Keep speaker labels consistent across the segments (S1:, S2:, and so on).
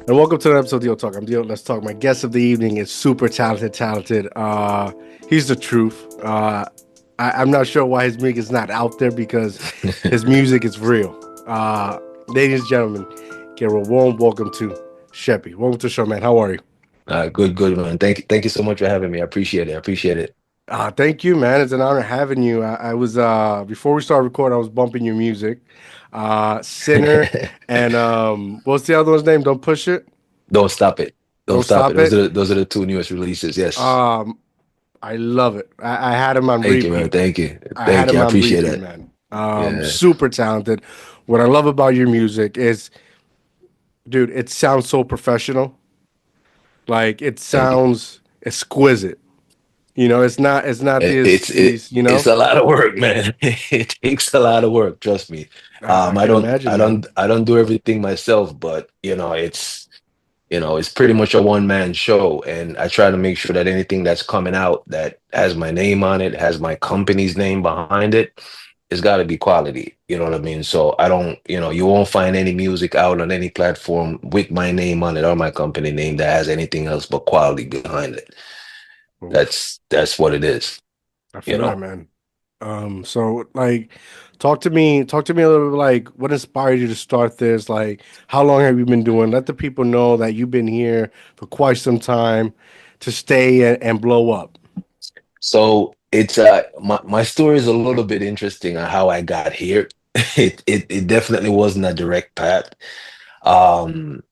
S1: and welcome to the episode of DIOTALK. I'm Dio. Let's talk. My guest of the evening is super talented. He's the truth. I'm not sure why his music is not out there because his music is real. Ladies and gentlemen, give a warm welcome to Sheppy. Welcome to the show, man. How are you?
S2: Good, man. Thank you so much for having me. I appreciate it. I appreciate it.
S1: Thank you, man. It's an honor having you. I was before we started recording, I was bumping your music, Sinner, and what's the other one's name? Don't push it.
S2: Don't stop it. Don't
S1: Don't
S2: stop it.
S1: stop it.
S2: Those are the two newest releases. Yes.
S1: Um, I love it. I had him on
S2: Thank you, man.
S1: repeat.
S2: Thank you.
S1: I had
S2: Thank you.
S1: him
S2: I
S1: on
S2: appreciate
S1: repeat,
S2: it.
S1: man.
S2: Yeah.
S1: Super talented. What I love about your music is, dude, it sounds so professional. Like it
S2: Thank you.
S1: sounds exquisite. It's not
S2: It,
S1: these
S2: it's it,
S1: these.
S2: it's a lot of work, man. It takes a lot of work. Trust me.
S1: I
S2: I
S1: can
S2: don't
S1: imagine, man.
S2: I don't do everything myself, but it's pretty much a one man show, and I try to make sure that anything that's coming out that has my name on it, has my company's name behind it, it's got to be quality. You know what I mean? So I don't, you won't find any music out on any platform with my name on it or my company name that has anything else but quality behind it.
S1: Oof.
S2: That's what it is,
S1: I
S2: you
S1: feel that,
S2: know.
S1: man. So like, talk to me a little bit. Like, what inspired you to start this? Like, how long have you been doing? Let the people know that you've been here for quite some time to stay and blow up.
S2: So it's my story is a little bit interesting on how I got here. It definitely wasn't a direct path. Um,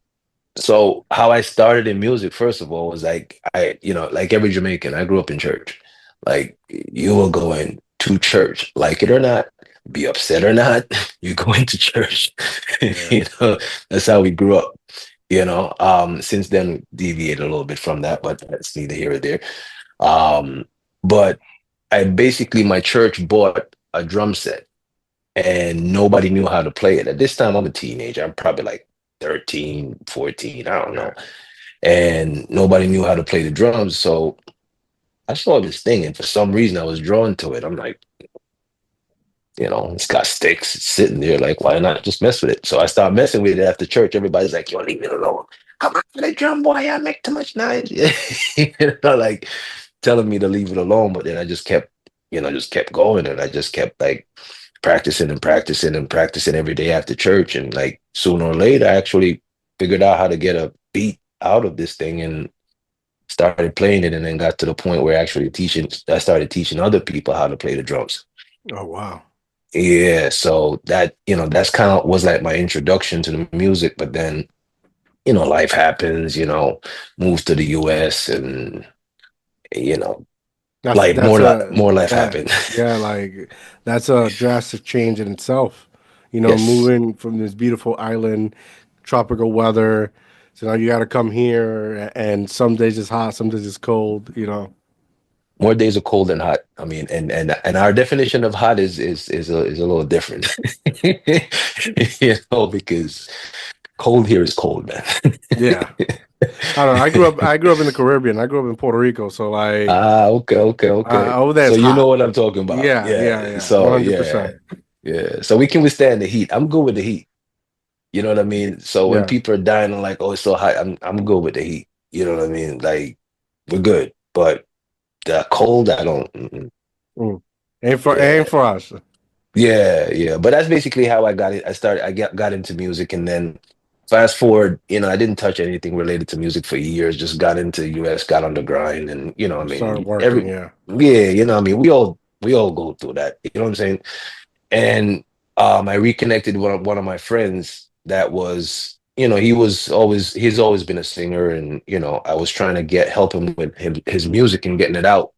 S2: So how I started in music, first of all, was like like every Jamaican, I grew up in church. Like you will go in to church, like it or not, be upset or not, you go into church.
S1: Yeah.
S2: That's how we grew up. Since then we deviated a little bit from that, but that's neither here or there. Um, but I basically my church bought a drum set and nobody knew how to play it. At this time, I'm a teenager. I'm probably like 13, 14, I don't
S1: Yeah.
S2: know. And nobody knew how to play the drums. So I saw this thing, and for some reason, I was drawn to it. I'm like, it's got sticks, it's sitting there. Like, why not just mess with it? So I started messing with it after church. Everybody's like, yo, leave it alone. Come on, the drum boy, I make too much noise. Like telling me to leave it alone. But then I just kept going, and I just kept like practicing and practicing and practicing every day after church. And like sooner or later, I actually figured out how to get a beat out of this thing and started playing it. And then got to the point where I started teaching other people how to play the drums.
S1: Oh wow.
S2: Yeah. So that's kind of was like my introduction to the music. But then, life happens, moved to the US and, you know,
S1: That's
S2: like
S1: that's a
S2: more life
S1: that
S2: happened.
S1: yeah, like that's a drastic change in itself.
S2: Yes.
S1: Moving from this beautiful island, tropical weather, so now you got to come here, and some days it's hot, some days it's cold.
S2: More days are cold than hot. I mean, and our definition of hot is a little different, because cold here is cold, man.
S1: Yeah, I don't know. I grew up in the Caribbean. I grew up in Puerto Rico, so like
S2: Okay, okay, okay.
S1: over there
S2: So
S1: it's
S2: you know
S1: hot.
S2: what I'm talking about.
S1: Yeah, yeah,
S2: Yeah.
S1: yeah, one
S2: So
S1: hundred
S2: yeah,
S1: percent.
S2: yeah. So we can withstand the heat. I'm good with the heat. You know what I mean? So when
S1: Yeah.
S2: people are dying, I'm like, oh, it's so hot. I'm good with the heat. You know what I mean? Like we're good, but the cold, I don't.
S1: Mm. Ain't
S2: Yeah.
S1: for us.
S2: Yeah, yeah, but that's basically how I got it. I got into music, and then fast forward, I didn't touch anything related to music for years. Just got into US, got on the grind, and I
S1: Started
S2: mean,
S1: working. Yeah.
S2: yeah, I mean, we all go through that. You know what I'm saying? And I reconnected with one of my friends that was, he's always been a singer, and I was trying to help him with his music and getting it out,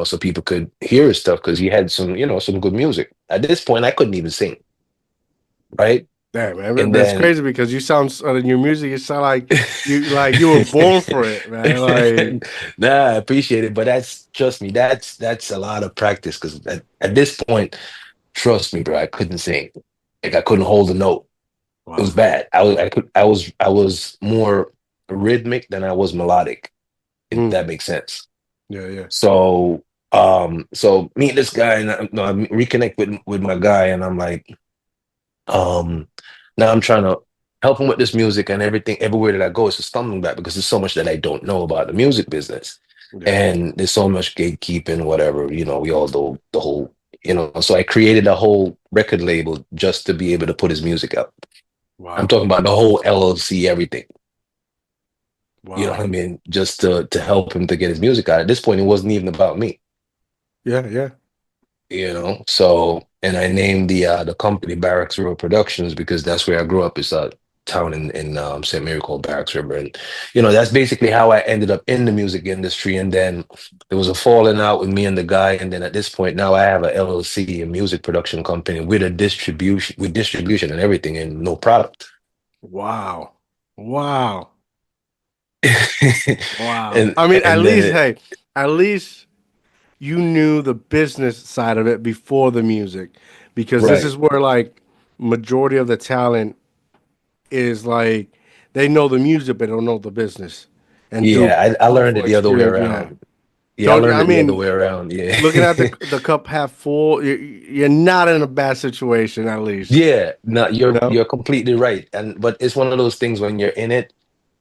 S2: so people could hear his stuff because he had some good music. At this point, I couldn't even sing, right?
S1: Yeah, man,
S2: And
S1: that's
S2: then,
S1: crazy because you sound in your music. You sound like you were born for it, man. Like,
S2: nah, I appreciate it, but trust me, that's a lot of practice because at this point, trust me, bro, I couldn't sing. Like I couldn't hold a note. It was
S1: wow.
S2: bad. I was more rhythmic than I was melodic, if
S1: Mm,
S2: that makes sense.
S1: yeah, yeah.
S2: So meet this guy, and I reconnect with my guy, and I'm like, um, now I'm trying to helping with this music and everything. Everywhere that I go, it's a stumbling block because there's so much that I don't know about the music business,
S1: Yeah.
S2: and there's so much gatekeeping, whatever. We all know the whole. So I created a whole record label just to be able to put his music out. I'm
S1: Wow.
S2: talking about the whole LLC, everything. You know what
S1: Wow.
S2: I mean? Just to help him to get his music out. At this point, it wasn't even about me.
S1: Yeah. Yeah.
S2: So, and I named the company Barracks River Productions because that's where I grew up. It's a town in St. Mary called Barracks River, and that's basically how I ended up in the music industry. And then there was a falling out with me and the guy, and then at this point now I have a LLC, a music production company with a distribution and everything, and no product.
S1: Wow. Wow. Wow.
S2: and
S1: I mean, at
S2: and then
S1: least,
S2: it,
S1: hey, at least you knew the business side of it before the music, because this
S2: right.
S1: is where like majority of the talent is like they know the music but don't know the business, and through
S2: Yeah, I learned it
S1: awful
S2: the other way
S1: experience, yeah.
S2: around. Yeah, I
S1: Don't
S2: learned
S1: I
S2: it the other
S1: mean,
S2: way around. Yeah.
S1: looking at the cup half full, you're not in a bad situation at least,
S2: Yeah, no,
S1: you
S2: you're
S1: know.
S2: you're completely right. But it's one of those things when you're in it,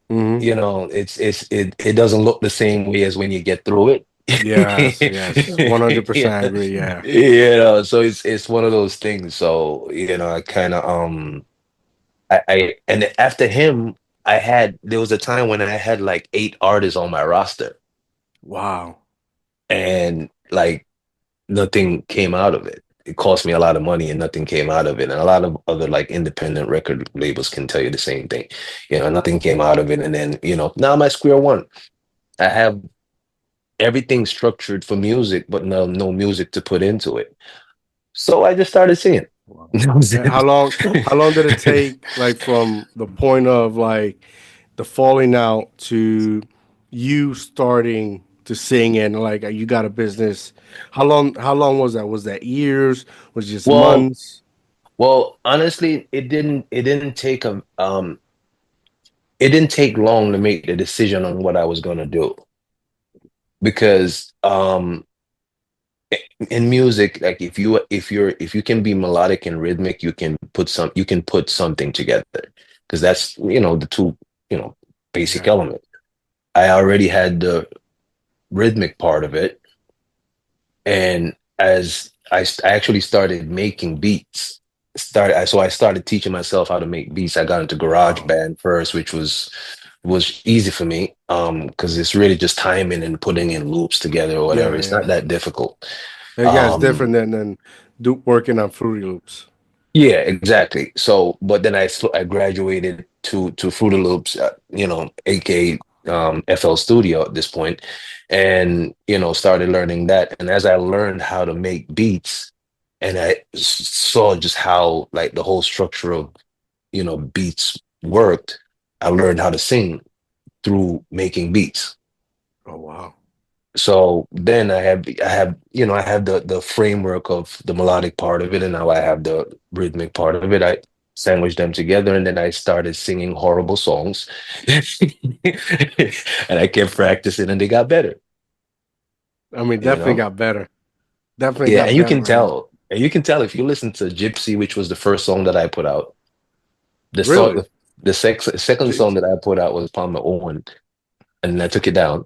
S1: Hmm.
S2: it doesn't look the same way as when you get through it.
S1: Yes, yes,
S2: Yeah.
S1: 100% agree. Yeah.
S2: So it's one of those things. So, I kind of I and after him, there was a time when I had like 8 artists on my roster
S1: Wow.
S2: and like nothing came out of it. It cost me a lot of money and nothing came out of it. And a lot of other like independent record labels can tell you the same thing. Nothing came out of it. And then, now I'm at square one. I have everything structured for music, but no music to put into it. So I just started singing.
S1: Wow.
S2: You know what I'm
S1: And
S2: saying?
S1: how long did it take, like from the point of like the falling out to you starting to sing and like you got a business? How long was that? Was that years? Was it just
S2: Well,
S1: months?
S2: honestly, it didn't take long to make the decision on what I was going to do because in music, like if you can be melodic and rhythmic, you can put something together because that's the two basic
S1: Yeah.
S2: element. I already had the rhythmic part of it, and as I actually started making beats, so I started teaching myself how to make beats. I got into garage
S1: Wow.
S2: band first, which was easy for me because it's really just timing and putting in loops together or whatever.
S1: Yeah,
S2: It's not
S1: yeah.
S2: that difficult.
S1: Yeah, it's
S2: um
S1: different than working on Fruity Loops.
S2: Yeah, exactly. So, but then I graduated to Fruity Loops, aka FL Studio at this point, and started learning that. And as I learned how to make beats, and saw just how like the whole structure of beats worked, I learned how to sing through making beats.
S1: Oh wow.
S2: So then I have the framework of the melodic part of it, and now I have the rhythmic part of it. I sandwiched them together, and then I started singing horrible songs, and I kept practicing, and they got better.
S1: I mean,
S2: You
S1: definitely
S2: know,
S1: got better. Definitely
S2: yeah,
S1: got better, man.
S2: and you can tell if you listen to Gypsy, which was the first song that I put out. The
S1: Really?
S2: song, second
S1: Gy-
S2: song that I put out was Palmer Owen, and I took it down.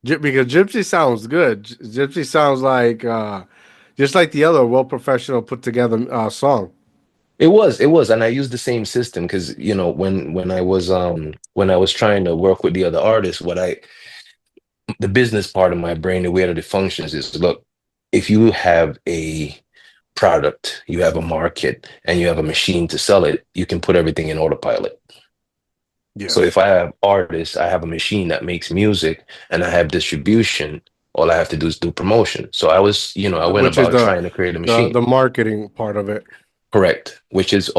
S1: Because Gypsy sounds good. Gypsy sounds like just like the other well professional put together song.
S2: It was, and I used the same system because when I was trying to work with the other artists, the business part of my brain, the way that it functions is, look, if you have a product, you have a market, and you have a machine to sell it, you can put everything in autopilot.
S1: Yeah.
S2: So if I have artists, I have a machine that makes music, and I have distribution. All I have to do is do promotion. So I went
S1: Which is
S2: about
S1: the
S2: trying to create a
S1: the
S2: machine.
S1: the marketing part of it.
S2: Correct, which is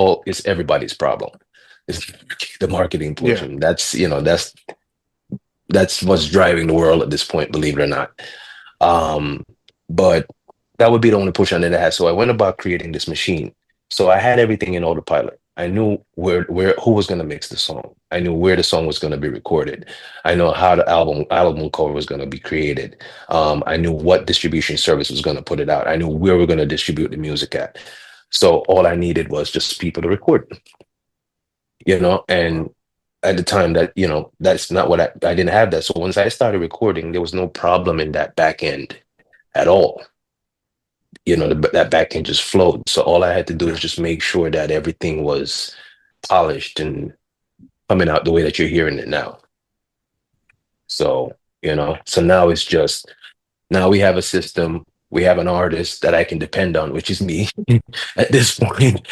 S2: everybody's problem. Is the marketing
S1: Yeah.
S2: portion. That's what's driving the world at this point, believe it or not. Um, but that would be the only push on that I had. So I went about creating this machine. So I had everything in autopilot. I knew where who was going to mix the song. I knew where the song was going to be recorded. I know how the album cover was going to be created. I knew what distribution service was going to put it out. I knew where we're going to distribute the music at. So all I needed was just people to record. you know, and at the time that, you know, that's not what I didn't have that. So once I started recording, there was no problem in that back end at all. You know, that back end just flowed. So all I had to do is
S1: Yeah,
S2: just make sure that everything was polished and coming out the way that you're hearing it now. So, you know, so now it's just, now we have a system, we have an artist that I can depend on, which is me at this point.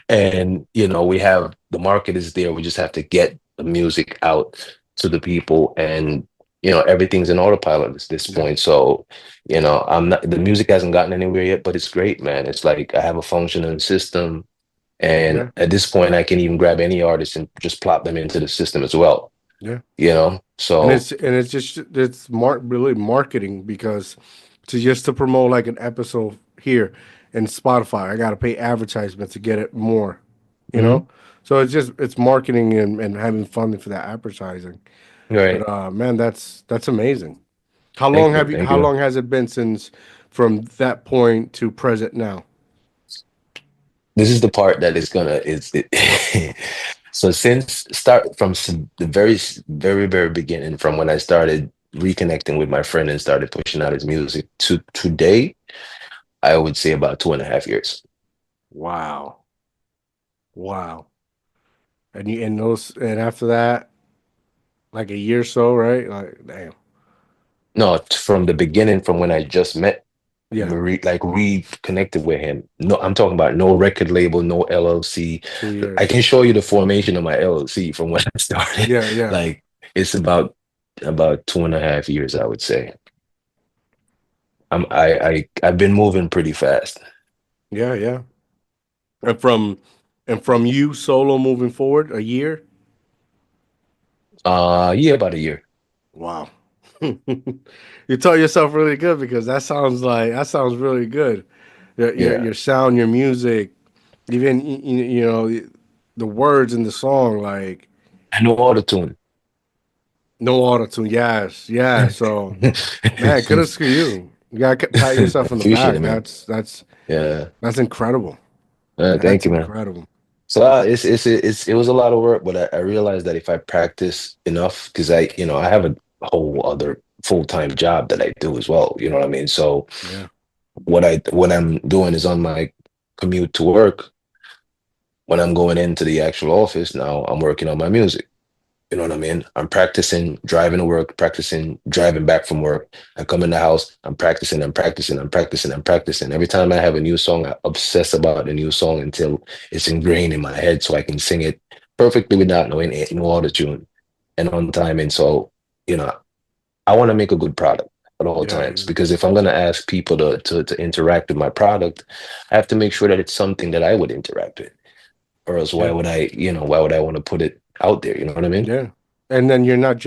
S2: And, you know, we have the market is there. We just have to get the music out to the people, and, you know, everything's in autopilot at this
S1: yeah,
S2: point. So, you know, I'm not, the music hasn't gotten anywhere yet, but it's great, man. It's like I have a functioning system. And
S1: yeah,
S2: at this point, I can even grab any artist and just plop them into the system as well,
S1: yeah.
S2: you know? So,
S1: And it's just it's really marketing because to just to promote like an episode here in Spotify, I got to pay advertisement to get it more, you
S2: mhm,
S1: know. So it's marketing and having funding for that advertising.
S2: right.
S1: But man, that's amazing.
S2: Thank you. Thank
S1: How
S2: you.
S1: long has it been since from that point to present now?
S2: This is the part that is gonna is it, so since start from the very beginning, from when I started reconnecting with my friend and started pushing out his music to today, I would say about 2.5 years.
S1: Wow. Wow. And you and those and after that, like a year or so, right? Like damn.
S2: No, from the beginning, from when I just met,
S1: Yeah.
S2: like reconnected with him. No, I'm talking about no record label, no LLC.
S1: Two
S2: I
S1: years.
S2: can show you the formation of my LLC from when I started.
S1: Yeah, yeah.
S2: Like it's about 2.5 years, I would say. I've been moving pretty fast.
S1: Yeah, yeah. And from you solo moving forward, a year?
S2: Yeah, about a year.
S1: Wow. You tell yourself really good because that sounds really good.
S2: Yeah.
S1: Your sound, your music, even you know the words in the song, like
S2: I know auto tune.
S1: no autotune. Yes, yeah. So man, kudos to you. You gotta pat yourself on the
S2: Appreciate it,
S1: back.
S2: man. Yeah.
S1: That's incredible.
S2: Thank
S1: That's
S2: you, man.
S1: incredible.
S2: So it was a lot of work, but I realized that if I practice enough, because I have a whole other full-time job that I do as well. You know what I mean? So
S1: Yeah,
S2: what I'm doing is on my commute to work, when I'm going into the actual office now, I'm working on my music. You know what I mean? I'm practicing driving to work, practicing driving back from work. I come in the house, I'm practicing, I'm practicing, I'm practicing, I'm practicing. Every time I have a new song, I obsess about the new song until it's ingrained in my head so I can sing it perfectly without knowing it, no auto tune and on time. And so, you know, I want to make a good product at all
S1: yeah,
S2: times,
S1: yeah,
S2: because if I'm going to ask people to interact with my product, I have to make sure that it's something that I would interact with, or else
S1: yeah.
S2: why would I want to put it out there? You know what I mean?
S1: Yeah. And then you're not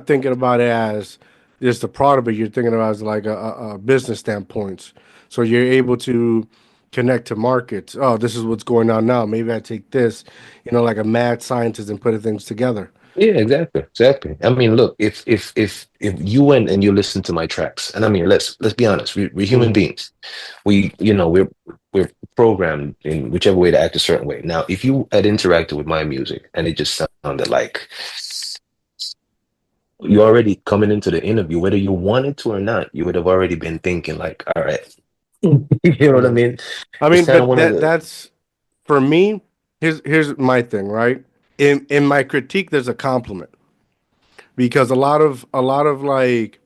S1: thinking about it as just the product, but you're thinking about it as like a business standpoint. So you're able to connect to markets. Oh, this is what's going on now. Maybe I take this, like a mad scientist and put things together.
S2: Yeah, exactly, exactly. I mean, look, if you went and you listen to my tracks, and I mean, let's be honest, we're human
S1: Hmm.
S2: beings. We're programmed in whichever way to act a certain way. Now, if you had interacted with my music and it just sounded like you already coming into the interview, whether you wanted to or not, you would have already been thinking like, all right, you know what I
S1: Yeah.
S2: mean?
S1: I
S2: It's
S1: mean,
S2: kind of
S1: but
S2: one of the
S1: that's for me. Here's my thing, right? In my critique, there's a compliment because a lot of like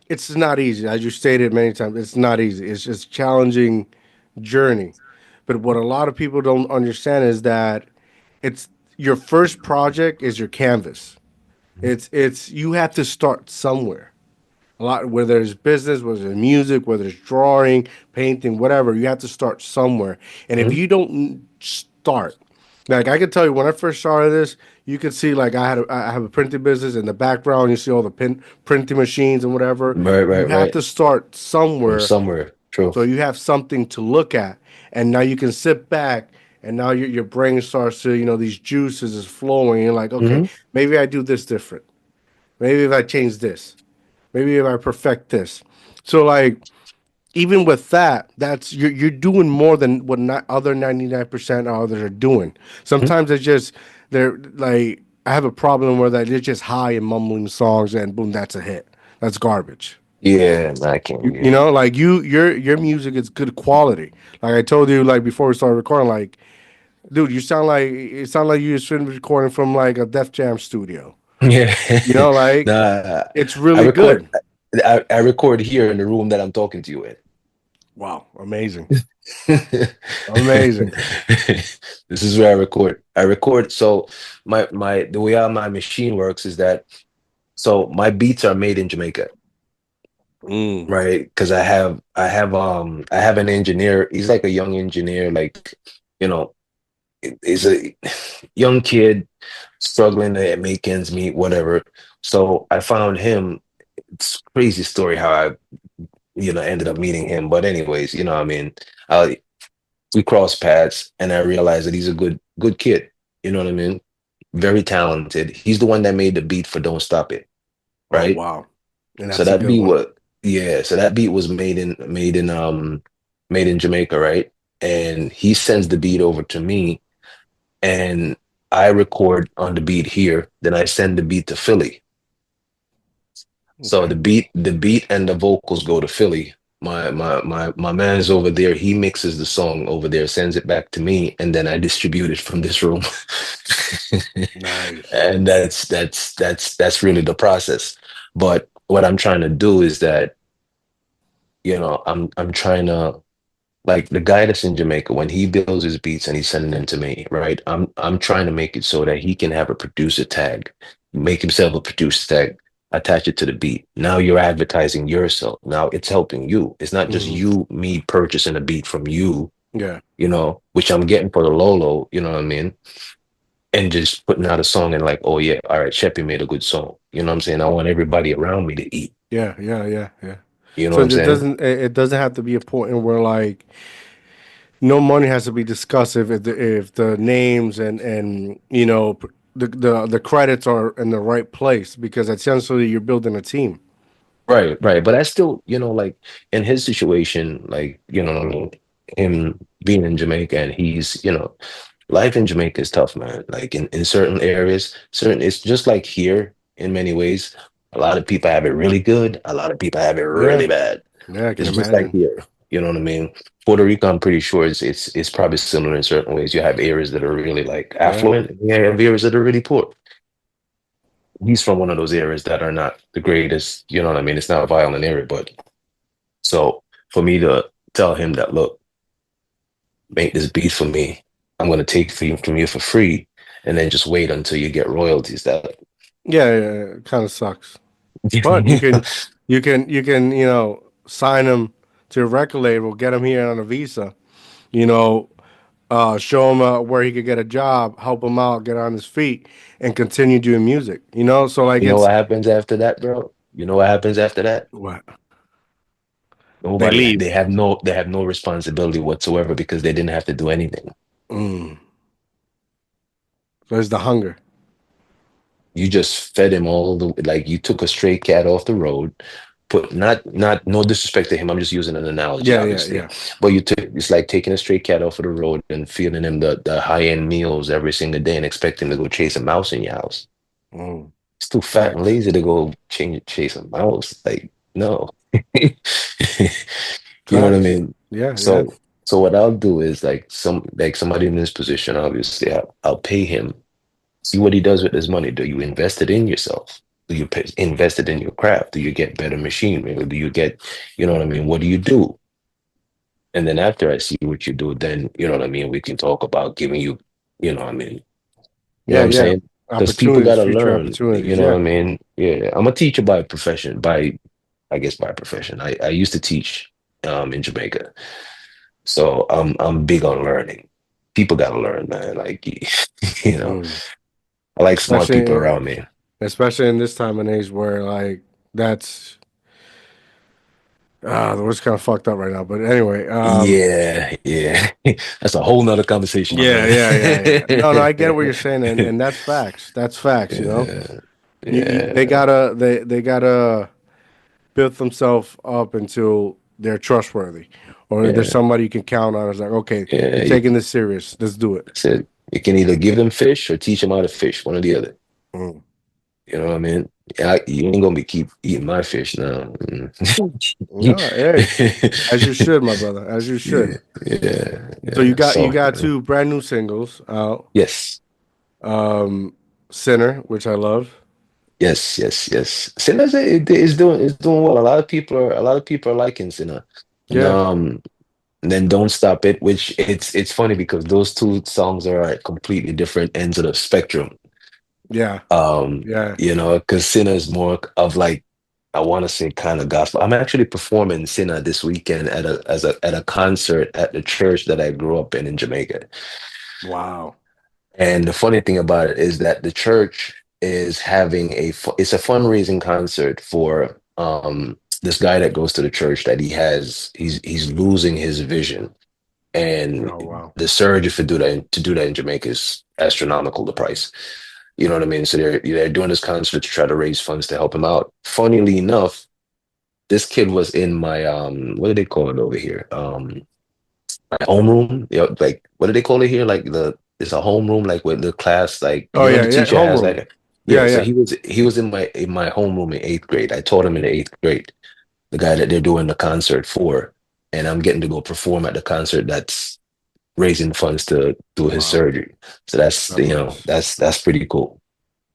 S1: it's not easy, as you stated many times. It's not easy. It's just challenging journey. But what a lot of people don't understand is that it's your first project is your canvas. It's you have to start somewhere. A lot, whether it's business, whether it's music, whether it's drawing, painting, whatever, you have to start somewhere. And if
S2: Mhm.
S1: you don't start, like I can tell you, when I first started this, you could see like I have a printing business in the background. You see all the printing machines and whatever.
S2: Right,
S1: You
S2: right,
S1: have
S2: right.
S1: to start
S2: From
S1: somewhere,
S2: somewhere. True.
S1: so you have something to look at, and now you can sit back, and now your brain starts to, these juices is flowing. You're like, okay,
S2: Hmm.
S1: maybe I do this different. Maybe if I change this. Maybe if I perfect this. So like even with that, that's you're doing more than what not other 99% of others are doing. Sometimes it's just they're like I have a problem where that they're just high and mumbling songs and boom, that's a hit. That's garbage.
S2: Yeah, I can.
S1: You
S2: Yeah.
S1: know, like your music is good quality. Like I told you, like before we started recording, like dude, you sound like it sound like you should be recording from like a Def Jam studio.
S2: Yeah.
S1: You know, like
S2: Nah,
S1: it's
S2: I
S1: really
S2: record.
S1: good.
S2: I record here in the room that I'm talking to you in.
S1: Wow, amazing, amazing.
S2: This is where I record. I record. So my the way how my machine works is that so my beats are made in Jamaica,
S1: Mm,
S2: right? Because I have an engineer. He's like a young engineer, like you know, he's a young kid struggling to make ends meet, whatever. So I found him. It's a crazy story how I ended up meeting him. But anyways, I mean, I we crossed paths and I realized that he's a good kid. You know what I mean? Very talented. He's the one that made the beat for Don't Stop It,
S1: oh
S2: right?
S1: wow, and
S2: So
S1: that's a
S2: that
S1: good
S2: beat
S1: one.
S2: was yeah, so that beat was made in Jamaica, right? And he sends the beat over to me and I record on the beat here, then I send the beat to Philly. So
S1: Okay.
S2: the beat and the vocals go to Philly. My man's over there. He mixes the song over there, sends it back to me, and then I distribute it from this room.
S1: Nice.
S2: And that's really the process. But what I'm trying to do is that, I'm trying to like the guy that's in Jamaica, when he builds his beats and he's sending them to me, right? I'm trying to make it so that he can have a producer tag, make himself a producer tag, attach it to the beat. Now you're advertising yourself. Now it's helping you. It's not just
S1: Hmm.
S2: me purchasing a beat from you,
S1: Yeah.
S2: which I'm getting for the Lolo, you know what I mean? And just putting out a song and like, oh yeah, all right, Sheppy made a good song. You know what I'm saying? I want everybody around me to eat.
S1: Yeah. Yeah. Yeah. Yeah.
S2: You know
S1: So
S2: what I'm
S1: it
S2: saying?
S1: doesn't it doesn't have to be a point where like no money has to be discussed if the names and the credits are in the right place because essentially you're building a team.
S2: Right, right. But I still, like in his situation, like, I mean, him being in Jamaica and he's, life in Jamaica is tough, man. Like in certain areas, it's just like here in many ways. A lot of people have it really good. A lot of people have it
S1: Yeah.
S2: really bad.
S1: Yeah. I can
S2: It's just like
S1: imagine.
S2: here. You know what I mean? Puerto Rico, I'm pretty sure it's probably similar in certain ways. You have areas that are really like
S1: Yeah.
S2: affluent, and you have areas that are really poor. He's from one of those areas that are not the greatest, you know what I mean? It's not a violent area, but so for me to tell him that, look, make this beat for me, I'm gonna take from you for free, and then just wait until you get royalties. That
S1: Yeah. Yeah. It kind of sucks, but you can sign them to a record label, get him here on a visa. You know, show him where he could get a job, help him out, get on his feet, and continue doing music. So like
S2: you know
S1: it's
S2: what happens after that, bro? You know what happens after that?
S1: what they
S2: Nobody,
S1: leave.
S2: they have no responsibility whatsoever because they didn't have to do anything.
S1: Mm. There's the hunger.
S2: You just fed him all the like you took a stray cat off the road, put not no disrespect to him. I'm just using an analogy,
S1: Yeah, yeah,
S2: obviously.
S1: yeah.
S2: But you took it's like taking a stray cat off of the road and feeding him the high-end meals every single day and expecting him to go chase a mouse in your house.
S1: Mm.
S2: It's too fat and
S1: Facts.
S2: lazy to go chase a mouse. Like, no. You know what I
S1: Facts.
S2: mean?
S1: Yeah, yeah.
S2: So what I'll do is like somebody in this position, obviously, I'll pay him. See what he does with his money. Do you invest it in yourself? Do you invest it in your craft? Do you get better machinery? Or do you get, you know what I mean? What do you do? And then after I see what you do, then, you know what I mean? We can talk about giving you, you know what I mean? You know
S1: Yeah,
S2: what I'm
S1: yeah.
S2: saying? Because people
S1: Opportunities,
S2: got to
S1: future
S2: learn, you
S1: opportunities.
S2: know what
S1: Yeah.
S2: I mean? Yeah, I'm a teacher by profession, I guess by profession. I used to teach in Jamaica. So I'm big on learning. People got to learn, man. Like, you know,
S1: Mm.
S2: I like smart people
S1: Especially
S2: around me.
S1: especially in this time and age where like that's the word's kind of fucked up right now. But anyway,
S2: Yeah, yeah. That's a whole nother conversation, my
S1: yeah,
S2: brother.
S1: yeah, yeah, yeah. No, I get what you're saying, and that's facts. That's facts.
S2: Yeah,
S1: They
S2: yeah.
S1: gotta build themselves up into. they're trustworthy, or there's
S2: Yeah,
S1: somebody you can count on. It's like, okay,
S2: yeah.
S1: they're taking this serious. Let's do it.
S2: Said you can either give them fish or teach them how to fish, one or the other.
S1: Mm.
S2: You know what I mean? You ain't gonna be keep eating my fish now.
S1: No, hey, as you should, my brother, as you
S2: Yeah,
S1: should.
S2: yeah,
S1: So
S2: yeah.
S1: you
S2: So
S1: got two brand new singles out.
S2: yes,
S1: Um, Sinner, which I love.
S2: yes. Sinner is doing well. A lot of people are liking Sinner. And
S1: Yeah,
S2: then Don't Stop It, which it's funny because those two songs are at completely different ends of the spectrum.
S1: yeah, yeah.
S2: Because Sinner is more of like, I want to say kind of gospel. I'm actually performing Sinner this weekend at a concert at the church that I grew up in Jamaica.
S1: Wow.
S2: And the funny thing about it is that the church is having it's a fundraising concert for this guy that goes to the church that he's losing his vision, and
S1: Oh wow.
S2: the surgery for do that in Jamaica is astronomical, the price. You know what I mean? So they're doing this concert to try to raise funds to help him out. Funnily enough, this kid was in my what do they call it over here? My homeroom. Like what do they call it here? Like it's a homeroom, like with the class, like
S1: Oh
S2: the
S1: yeah, yeah.
S2: teacher has
S1: Homeroom.
S2: like
S1: Yeah,
S2: yeah. So
S1: yeah.
S2: he was in my homeroom in eighth grade. I taught him in the eighth grade, the guy that they're doing the concert for, and I'm getting to go perform at the concert that's raising funds to do his
S1: Wow.
S2: surgery. So that's
S1: That's nice.
S2: that's pretty cool.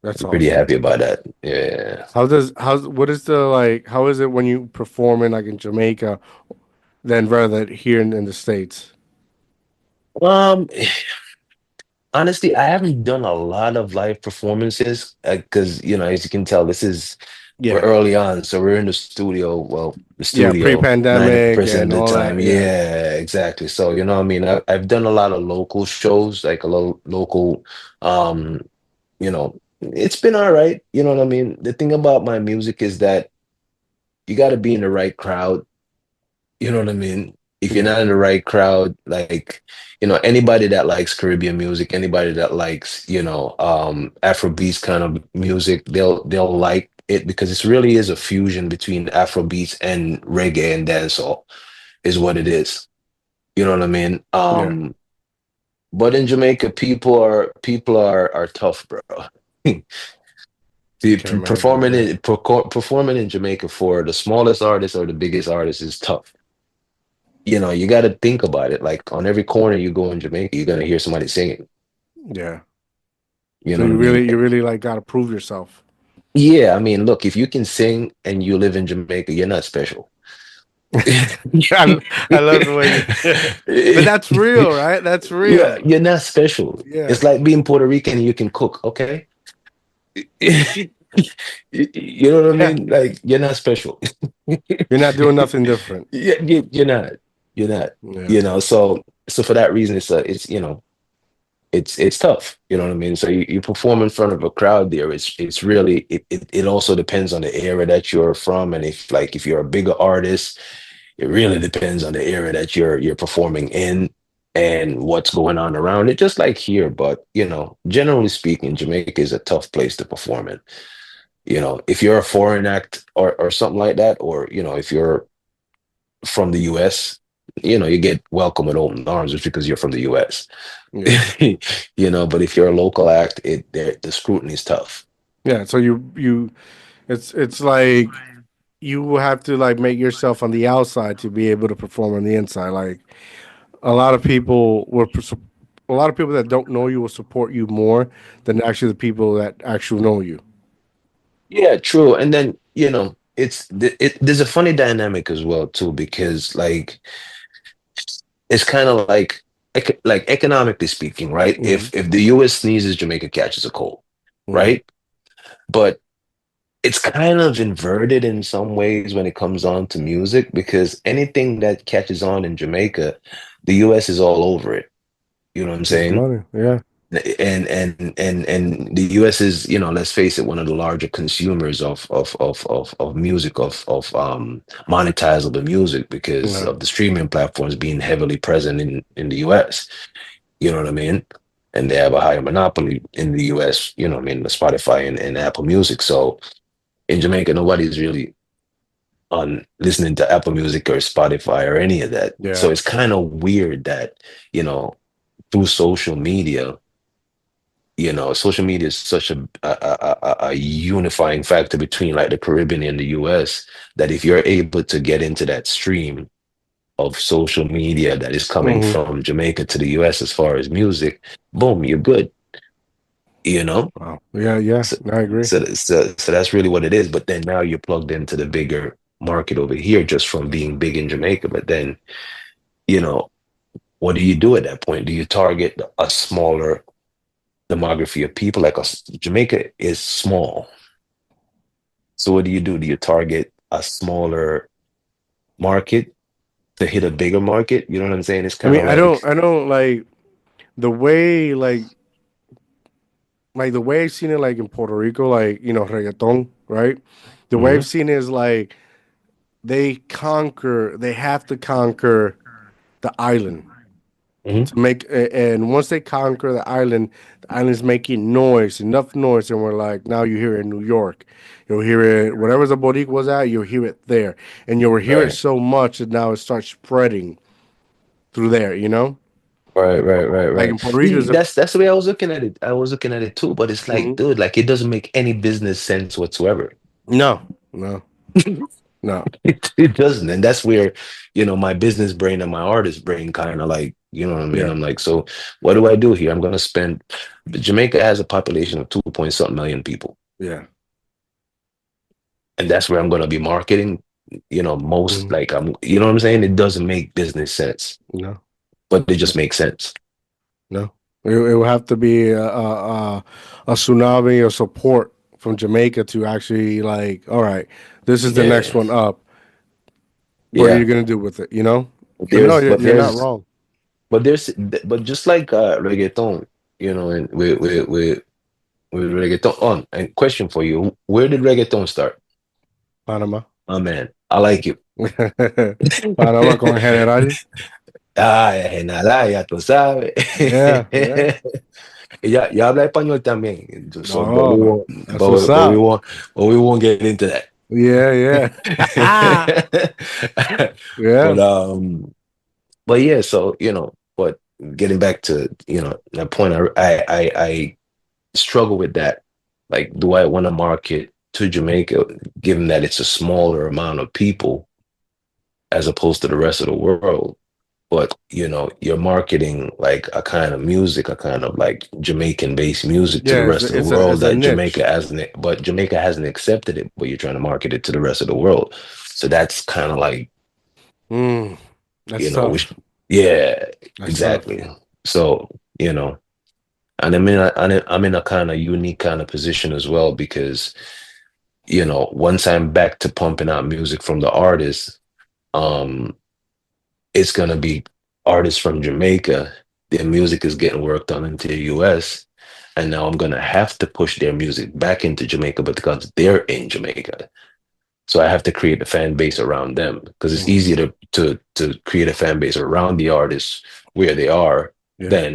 S1: That's
S2: I'm pretty
S1: awesome.
S2: happy about that. Yeah.
S1: What is the like? How is it when you perform in like in Jamaica, then rather than here in the States?
S2: Um, Honestly, I haven't done a lot of live performances because, as you can tell, we're
S1: Yeah,
S2: early on, so we're in the studio. Well, the
S1: yeah.
S2: studio
S1: Pre-pandemic
S2: 90%
S1: and
S2: of the
S1: all
S2: time.
S1: that. Yeah.
S2: Yeah, exactly. So, you know what I mean? I've done a lot of local shows, like a local, um, it's been all right. You know what I mean? The thing about my music is that you got to be in the right crowd. You know what I mean? If you're
S1: Yeah.
S2: not in the right crowd, like, anybody that likes Caribbean music, anybody that likes, Afrobeats kind of music, they'll like it because it really is a fusion between Afrobeats and reggae and dancehall is what it is. You know what I mean?
S1: Yeah.
S2: But in Jamaica, people are tough, bro.
S1: Can't imagine. Yeah.
S2: Performing in Jamaica for the smallest artist or the biggest artist is tough. You got to think about it. Like on every corner you go in Jamaica, you're gonna hear somebody singing.
S1: Yeah.
S2: You
S1: So
S2: know what I mean?
S1: you really like got to prove yourself.
S2: Yeah, I mean, look, if you can sing and you live in Jamaica, you're not special.
S1: I love the way but that's real, right? That's
S2: Yeah,
S1: real.
S2: you're not special.
S1: Yeah.
S2: It's like being Puerto Rican and you can cook, okay? You know what I
S1: Yeah.
S2: mean? Like you're not special.
S1: You're not doing nothing different.
S2: Yeah, you're not. You're not.
S1: Yeah.
S2: So for that reason, it's tough. You know what I mean? So you perform in front of a crowd there. It's really it also depends on the area that you're from, and if you're a bigger artist, it really depends on the area that you're performing in and what's going on around it. Just like here, but generally speaking, Jamaica is a tough place to perform in. If you're a foreign act or something like that, or if you're from the US, you get welcome with open arms just because you're from the US.
S1: Yeah.
S2: But if you're a local act, the scrutiny is tough.
S1: Yeah. So it's like you have to like make yourself on the outside to be able to perform on the inside. Like a lot of people a lot of people that don't know you will support you more than actually the people that actually know you.
S2: Yeah, true. And then, there's a funny dynamic as well too, because like it's kind of like economically speaking, right?
S1: Hmm.
S2: If the US sneezes, Jamaica catches a cold,
S1: Hmm.
S2: right? But it's kind of inverted in some ways when it comes on to music because anything that catches on in Jamaica, the US is all over it. You know what I'm
S1: It's
S2: saying?
S1: money. Yeah.
S2: And the US is, let's face it, one of the larger consumers of music, of monetizable music because
S1: Yeah.
S2: of the streaming platforms being heavily present in the US. You know what I mean? And they have a higher monopoly in the US, the Spotify and Apple Music. So in Jamaica, nobody's really on listening to Apple Music or Spotify or any of that. So
S1: Yeah.
S2: it's kind of weird that, you know, through social media, social media is such a unifying factor between like the Caribbean and the US, that if you're able to get into that stream of social media that is coming
S1: Hmm.
S2: from Jamaica to the US as far as music, boom, you're good, you know?
S1: Wow. Yeah. Yeah.
S2: So,
S1: I agree.
S2: so that's really what it is. But then now you're plugged into the bigger market over here just from being big in Jamaica. But then, you know, what do you do at that point? Do you target a smaller demography of people? Like Jamaica is small. So what do you do? Do you target a smaller market to hit a bigger market? You know what I'm saying? It's
S1: I
S2: kind
S1: mean,
S2: of like,
S1: I don't like the way like the way I've seen it like in Puerto Rico, like reggaeton, right? The way
S2: mhm,
S1: I've seen it is like they have to conquer the island
S2: mhm,
S1: to make, and once they conquer the island's making noise, enough noise, and we're like, now you hear it in New York, you'll hear it whatever the Boricua's at, you'll hear it there, and you'll hear it
S2: right,
S1: so much that now it starts spreading through there, like
S2: right.
S1: in Puerto Rico.
S2: See, that's the way I was looking at it. I was looking at it too, but it's like,
S1: Mhm.
S2: dude, like it doesn't make any business sense whatsoever.
S1: No, no, no,
S2: It doesn't. And that's where, my business brain and my artist brain kind of like, you know what I mean?
S1: yeah,
S2: I'm like, so what do I do here? I'm going to spend, Jamaica has a population of 2 point something million people.
S1: yeah,
S2: And that's where I'm going to be marketing, most
S1: mhm,
S2: like you know what I'm saying? It doesn't make business sense,
S1: no,
S2: but it
S1: no,
S2: just makes sense.
S1: no. It will have to be a tsunami of support from Jamaica to actually like, all right, this is the next
S2: Yeah.
S1: one up. What are you
S2: Yeah.
S1: gonna do with it?
S2: But
S1: But no,
S2: there's, but
S1: you're not
S2: there's,
S1: wrong.
S2: but there's, but just like reggaeton, and with reggaeton on. And question for you, where did reggaeton start?
S1: Panama,
S2: Oh man, I like you.
S1: Panama con General.
S2: Ay, nada, ya tú sabes.
S1: Yeah, yeah.
S2: Ya habla español también. So, but we
S1: No,
S2: won't,
S1: that's what's
S2: but we
S1: up.
S2: won't, but we won't get into that.
S1: Yeah, yeah,
S2: But
S1: yeah,
S2: but yeah, so but getting back to that point, I struggle with that. Like, do I want to market to Jamaica, given that it's a smaller amount of people as opposed to the rest of the world? But you're marketing like a kind of music, a kind of like Jamaican based music to the
S1: yeah.
S2: rest of the
S1: It's
S2: world
S1: a
S2: that
S1: niche.
S2: Jamaica hasn't accepted it, but you're trying to market it to the rest of the world. So that's kind of like,
S1: Mm, that's
S2: which,
S1: tough.
S2: yeah,
S1: That's tough.
S2: exactly. So, and I'm in a kind of unique kind of position as well because, once I'm back to pumping out music from the artists, um, it's gonna be artists from Jamaica. Their music is getting worked on into the US. And now I'm gonna have to push their music back into Jamaica, but because they're in Jamaica. So I have to create a fan base around them because it's
S1: Mhm.
S2: easier to create a fan base around the artists where they are
S1: Yeah,
S2: than,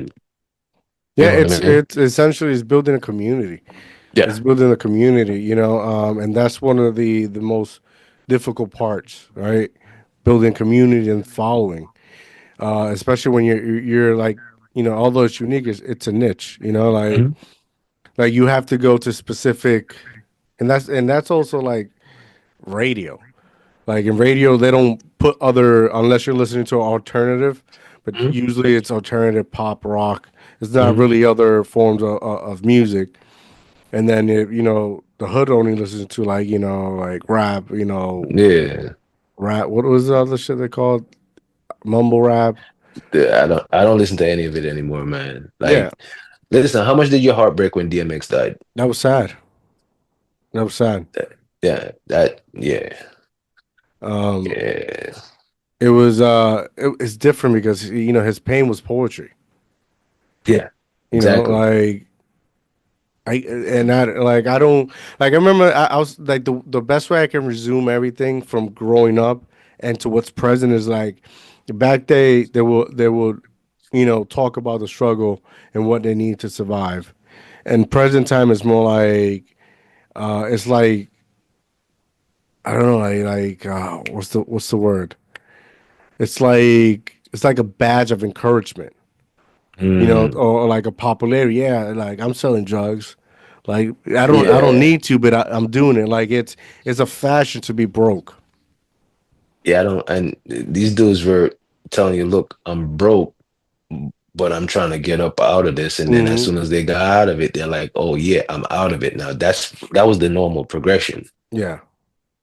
S2: you
S1: yeah.
S2: know what I mean?
S1: It's essentially it's building a community.
S2: Yeah.
S1: It's building a community, and that's one of the most difficult parts, right? Building community and following, especially when you're like, although it's unique, it's a niche,
S2: Mhm.
S1: like you have to go to specific, and that's also like radio. Like in radio, they don't put other unless you're listening to alternative, but
S2: Mhm.
S1: usually it's alternative pop rock. It's not
S2: Mhm.
S1: really other forms of music. And then if the hood only listens to like like rap,
S2: Yeah.
S1: rap. What was the other shit they called? Mumble rap.
S2: Yeah, I don't listen to any of it anymore, man.
S1: Yeah,
S2: Like, listen, how much did your heart break when DMX died?
S1: that was sad. That was sad.
S2: Yeah, yeah,
S1: Um,
S2: yeah,
S1: it's different because his pain was poetry.
S2: yeah, exactly.
S1: Like I don't like I remember I was like the best way I can resume everything from growing up and to what's present is like back they will talk about the struggle and what they need to survive, and present time is more like it's like I don't know, what's the word? It's like a badge of encouragement,
S2: Mm,
S1: or like a popularity. Yeah, like I'm selling drugs. Like I don't
S2: yeah.
S1: need to, but I'm doing it. Like it's a fashion to be broke.
S2: Yeah, I don't, and these dudes were telling you, look, I'm broke, but I'm trying to get up out of this. And then as
S1: Hmm.
S2: soon as they got out of it, they're like, oh yeah, I'm out of it now. That was the normal progression.
S1: Yeah,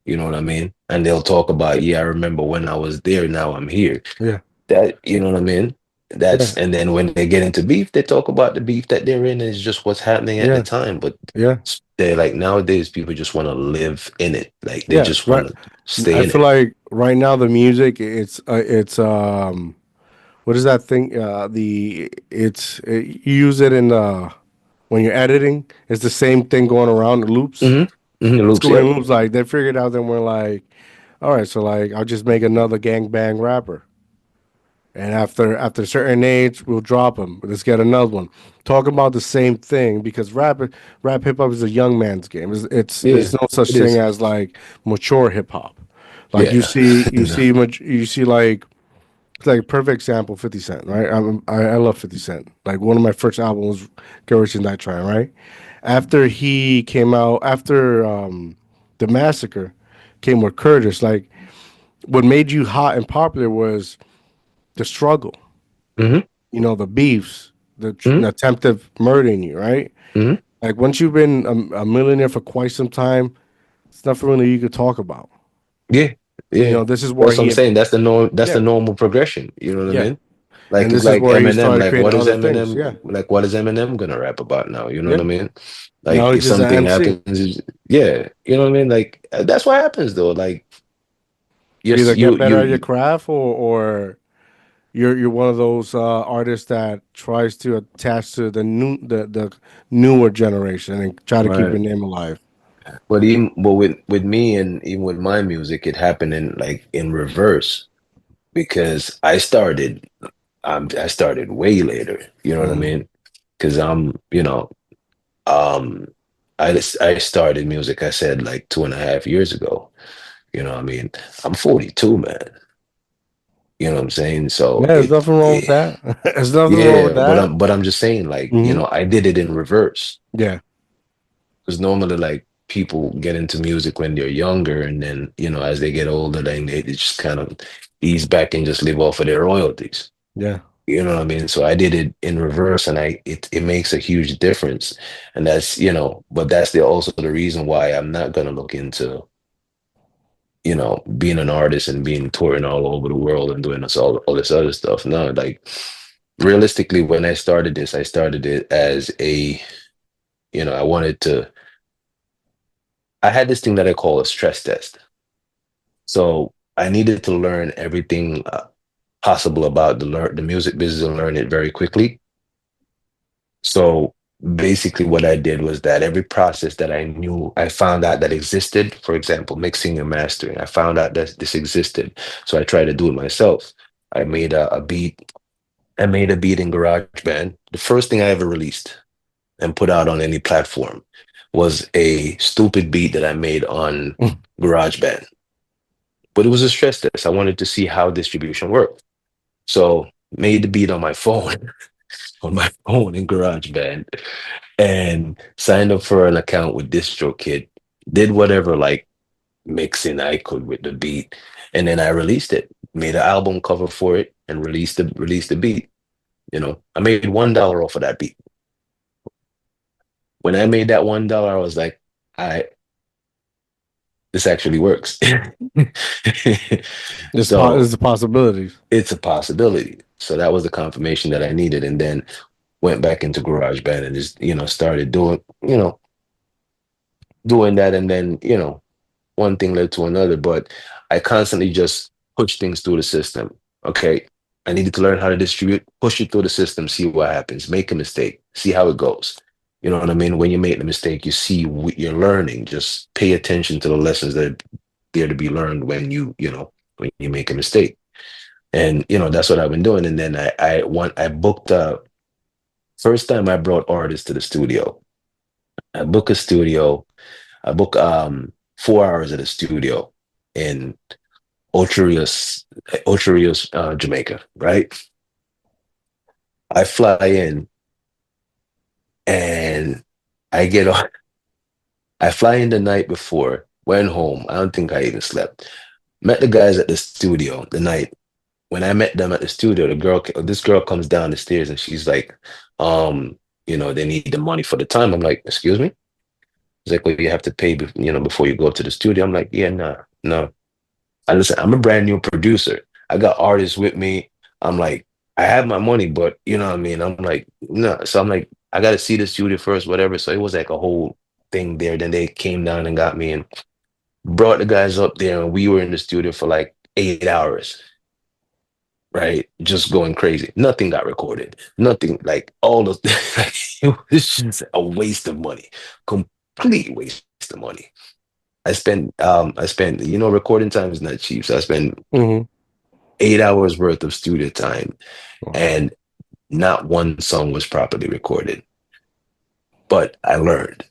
S2: You know what I mean? And they'll talk about, yeah, I remember when I was there, now I'm here.
S1: yeah,
S2: That, you know what I mean?
S1: yeah,
S2: And then when they get into beef, they talk about the beef that they're in is just what's happening at the
S1: yeah,
S2: time. But
S1: yeah,
S2: they're like, nowadays, people just want to live in it. Like they
S1: yeah.
S2: just
S1: Right.
S2: want to stay
S1: I
S2: in
S1: feel
S2: it.
S1: like right now the music, it's what is that thing? You use it in when you're editing. It's the same thing going around, the loops. It's
S2: Loops,
S1: going
S2: yep.
S1: in loops. Like they figured out. Then we're like, all right, so like I'll just make another gangbang rapper, and after a certain age, we'll drop him. Let's get another one. Talk about the same thing because rap hip hop is a young man's game. There's
S2: Yeah,
S1: no such
S2: it
S1: thing
S2: is.
S1: as like mature hip hop. Like you
S2: Yeah.
S1: see you
S2: No.
S1: see much you see like it's like a perfect example, 50 Cent, right? I love 50 Cent. Like one of my first albums was Get Rich and Die Trying, right? After he came out, after the massacre came with Curtis, like what made you hot and popular was the struggle,
S2: Hmm.
S1: the beefs,
S2: Hmm.
S1: the attempt of murdering you, right?
S2: Hmm.
S1: Like once you've been a millionaire for quite some time, it's nothing really you could talk about.
S2: Yeah. Yeah.
S1: This is where
S2: That's what
S1: he
S2: I'm
S1: had,
S2: saying. That's the norm. That's the
S1: yeah,
S2: normal progression. You know what I
S1: yeah.
S2: mean?
S1: And this is
S2: Like
S1: where he
S2: Eminem.
S1: started
S2: Like
S1: creating
S2: what is
S1: other things.
S2: Eminem?
S1: Yeah,
S2: Like what is Eminem gonna rap about now? You know what
S1: yeah.
S2: I mean?
S1: Now
S2: Like
S1: he's
S2: if
S1: just an
S2: something
S1: MC.
S2: happens, yeah, you know what I mean? Like that's what happens though. Like
S1: You
S2: yes,
S1: either get better at your craft, or you're one of those artists that tries to attach to the newer generation and try to keep
S2: right.
S1: your name alive.
S2: But with me and even with my music, it happened in like in reverse because I started way later. You know what I
S1: Hmm.
S2: mean? Because um, I started music. I said like 2.5 years ago. You know what I mean? I'm 42, man. You know what I'm saying?
S1: Yeah,
S2: So
S1: there's nothing wrong with that. There's nothing wrong with
S2: yeah, but
S1: that.
S2: I'm just saying like
S1: Hmm.
S2: I did it in reverse
S1: Yeah,
S2: because normally like people get into music when they're younger and then as they get older then they just kind of ease back and just live off of their royalties.
S1: yeah,
S2: You know what I mean? So I did it in reverse and it makes a huge difference. And but that's also the reason why I'm not gonna look into, being an artist and being touring all over the world and doing all this other stuff. No, like realistically, when I started it as I wanted to, I had this thing that I call a stress test. So I needed to learn everything possible about the music business and learn it very quickly. So basically, what I did was that every process that I knew, I found out that existed. For example, mixing and mastering, I found out that this existed. So I tried to do it myself. I made a beat. I made a beat in GarageBand. The first thing I ever released and put out on any platform was a stupid beat that I made on GarageBand. But it was a stress test. I wanted to see how distribution worked. So made the beat on my phone, on my phone in GarageBand, and signed up for an account with DistroKid. Did whatever like mixing I could with the beat, and then I released it. Made an album cover for it and released the beat. I made $1 off of that beat. When I made that $1, I was like, I this actually works.
S1: there's
S2: So
S1: the possibilities.
S2: it's a possibility. So that was the confirmation that I needed, and then went back into GarageBand and just started doing that, and then one thing led to another. But I constantly just push things through the system. Okay, I needed to learn how to distribute, push it through the system, see what happens, make a mistake, see how it goes. You know what I mean? When you make the mistake, you see what you're learning. Just pay attention to the lessons that are there to be learned when you make a mistake. And that's what I've been doing. And then I booked first time I brought artists to the studio. I book a studio. I book 4 hours at a studio. in Ocho Rios, Ocho Rios, Jamaica, right? I fly in and I get on. I fly in the night before, went home. I don't think I even slept. Met the guys at the studio the night. When I met them at the studio, this girl comes down the stairs and she's like, they need the money for the time. I'm like, excuse me? She's like, well, you have to pay, before you go to the studio. I'm like, yeah, nah, no. I listen, I'm a brand new producer. I got artists with me. I'm like, I have my money, but you know what I mean? I'm like, no. So I'm like, I got to see the studio first, whatever. So it was like a whole thing there. Then they came down and got me and brought the guys up there, and we were in the studio for like 8 hours, right? Just going crazy. Nothing got recorded. Nothing, like all of it was just a waste of money. Complete waste of money. I spent, recording time is not cheap. So I spent
S1: Mm-hmm.
S2: 8 hours worth of studio time and not one song was properly recorded. But I learned.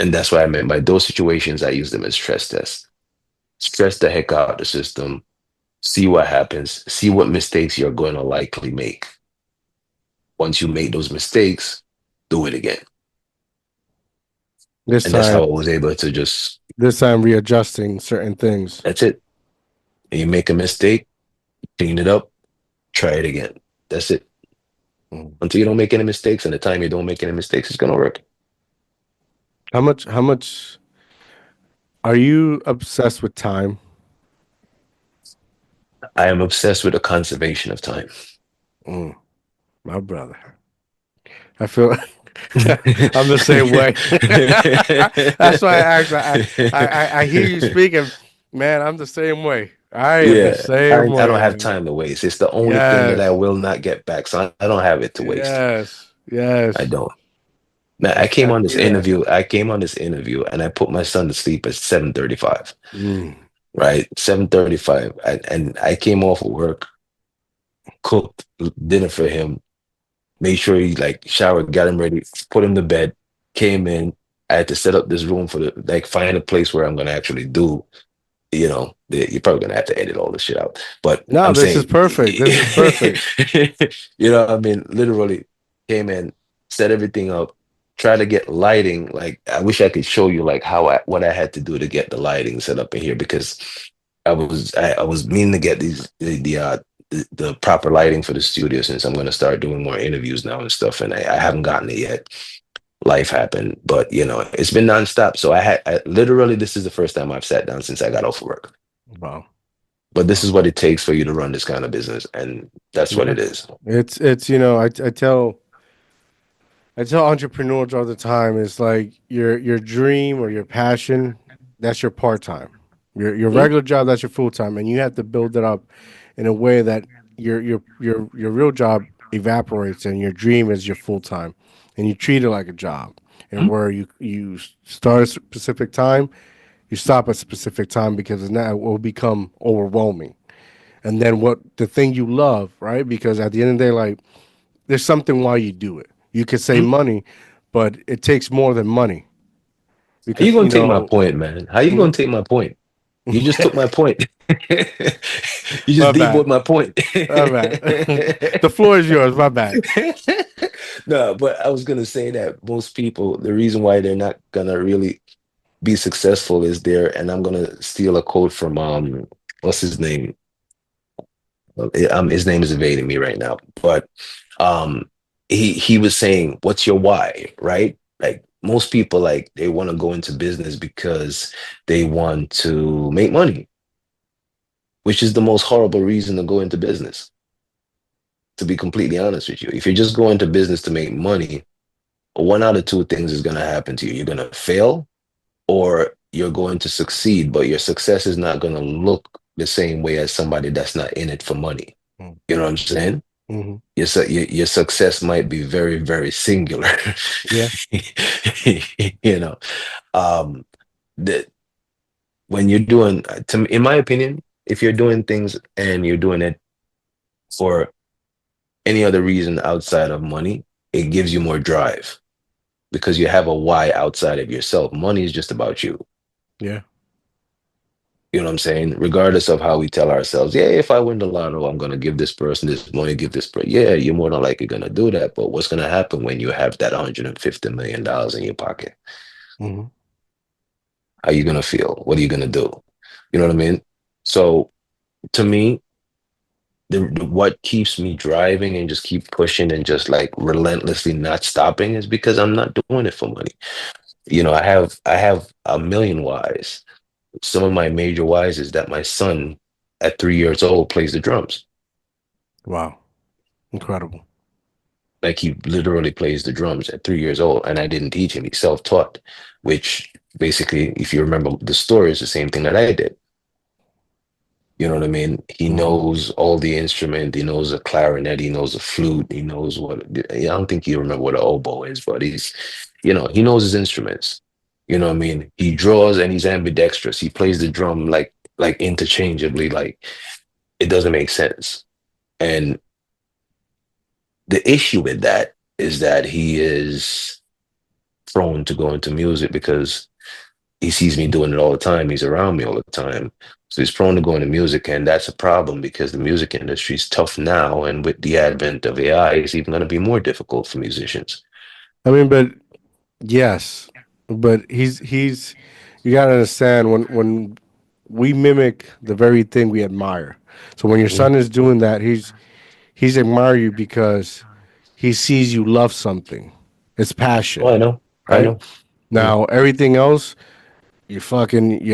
S2: And that's what I meant by those situations. I use them as stress tests. Stress the heck out the system, see what happens, see what mistakes you're going to likely make. Once you make those mistakes, do it again.
S1: This
S2: And that's
S1: time,
S2: how I was able to just,
S1: readjusting certain things.
S2: that's it. And you make a mistake, clean it up, try it again. That's it. Until you don't make any mistakes, and the time you don't make any mistakes, it's gonna work.
S1: How much are you obsessed with time?
S2: I am obsessed with the conservation of time.
S1: My brother. I feel I'm the same way. That's why I asked. I hear you speaking, man. I'm the same way. I am the
S2: Yeah,
S1: same
S2: I don't
S1: way,
S2: have
S1: man.
S2: time to waste. It's the only thing that I
S1: Yes,
S2: will not get back. So I don't have it to waste.
S1: yes,
S2: I
S1: yes.
S2: don't. Man, I came
S1: I
S2: on this
S1: see that.
S2: interview. I came on this interview and I put my son to sleep at 7:35.
S1: Mm.
S2: Right? 7:35. And I came off of work, cooked dinner for him, made sure he like showered, got him ready, put him to bed, came in. I had to set up this room for find a place where I'm gonna actually do, you're probably gonna have to edit all this shit out. But
S1: No,
S2: I'm
S1: this is
S2: saying,
S1: perfect. This is perfect.
S2: what I mean? Literally came in, set everything up, try to get lighting. Like I wish I could show you like what I had to do to get the lighting set up in here because I was meaning to get the proper lighting for the studio since I'm going to start doing more interviews now and stuff, and I haven't gotten it yet. Life happened, but it's been nonstop. So I literally this is the first time I've sat down since I got off work.
S1: Wow.
S2: But this is what it takes for you to run this kind of business, and that's what
S1: Yeah.
S2: it is.
S1: It's I tell entrepreneurs all the time, it's like your dream or your passion, that's your part time. Your
S2: Mhm.
S1: regular job, that's your full time, and you have to build it up in a way that your real job evaporates and your dream is your full time, and you treat it like a job, and where you start a specific time, you stop at a specific time because now it will become overwhelming. And then what the thing you love, right? Because at the end of the day, like there's something why you do it. You could say
S2: Mhm.
S1: money, but it takes more than money
S2: How you
S1: because
S2: gonna take my point, man? How you
S1: hmm?
S2: gonna take my point? You just took my point. You just
S1: My bad,
S2: debunked my point.
S1: my bad. The floor is yours. My bad.
S2: No, but I was gonna say that most people, the reason why they're not gonna really be successful is there, and I'm gonna steal a quote from what's his name? His name is evading me right now, but um, he was saying, "What's your why?" Right? Like most people, like they want to go into business because they want to make money, which is the most horrible reason to go into business. To be completely honest with you, if you're just going to business to make money, one out of two things is going to happen to you. You're going to fail or you're going to succeed, but your success is not going to look the same way as somebody that's not in it for money. You know what I'm saying?
S1: Mm-hmm.
S2: Your success might be very, very singular.
S1: Yeah.
S2: you know, um, that when you're doing, in my opinion, if you're doing things and you're doing it for any other reason outside of money, it gives you more drive because you have a why outside of yourself. Money is just about you.
S1: Yeah.
S2: You know what I'm saying? Regardless of how we tell ourselves, yeah, if I win the lotto, I'm gonna give this person this money, give this person. Yeah, you're more than likely gonna do that. But what's gonna happen when you have that $150 million in your pocket?
S1: Hmm.
S2: How you gonna feel? What are you gonna do? You know what I mean? So to me, what keeps me driving and just keep pushing and just like relentlessly not stopping is because I'm not doing it for money. I have a million whys. Some of my major whys is that my son at 3 years old plays the drums.
S1: Wow, incredible.
S2: Like he literally plays the drums at 3 years old, and I didn't teach him. He's self-taught, which basically, if you remember the story, is the same thing that I did. You know what I mean? He
S1: Hmm.
S2: knows all the instrument. He knows a clarinet. He knows a flute. He knows what. I don't think you remember what an oboe is, but he knows his instruments. You know what I mean? He draws and he's ambidextrous. He plays the drum like interchangeably. Like it doesn't make sense. And the issue with that is that he is prone to go into music because he sees me doing it all the time. He's around me all the time. So he's prone to going to music, and that's a problem because the music industry is tough now. And with the advent of AI, it's even going to be more difficult for musicians.
S1: I mean, but yes, but he's you gotta understand when we mimic the very thing we admire. So when your
S2: Mhm.
S1: son is doing that, he's admire you because he sees you love something. It's
S2: Oh,
S1: passion,
S2: I know. I
S1: right?
S2: know. Mm.
S1: Now everything else, you're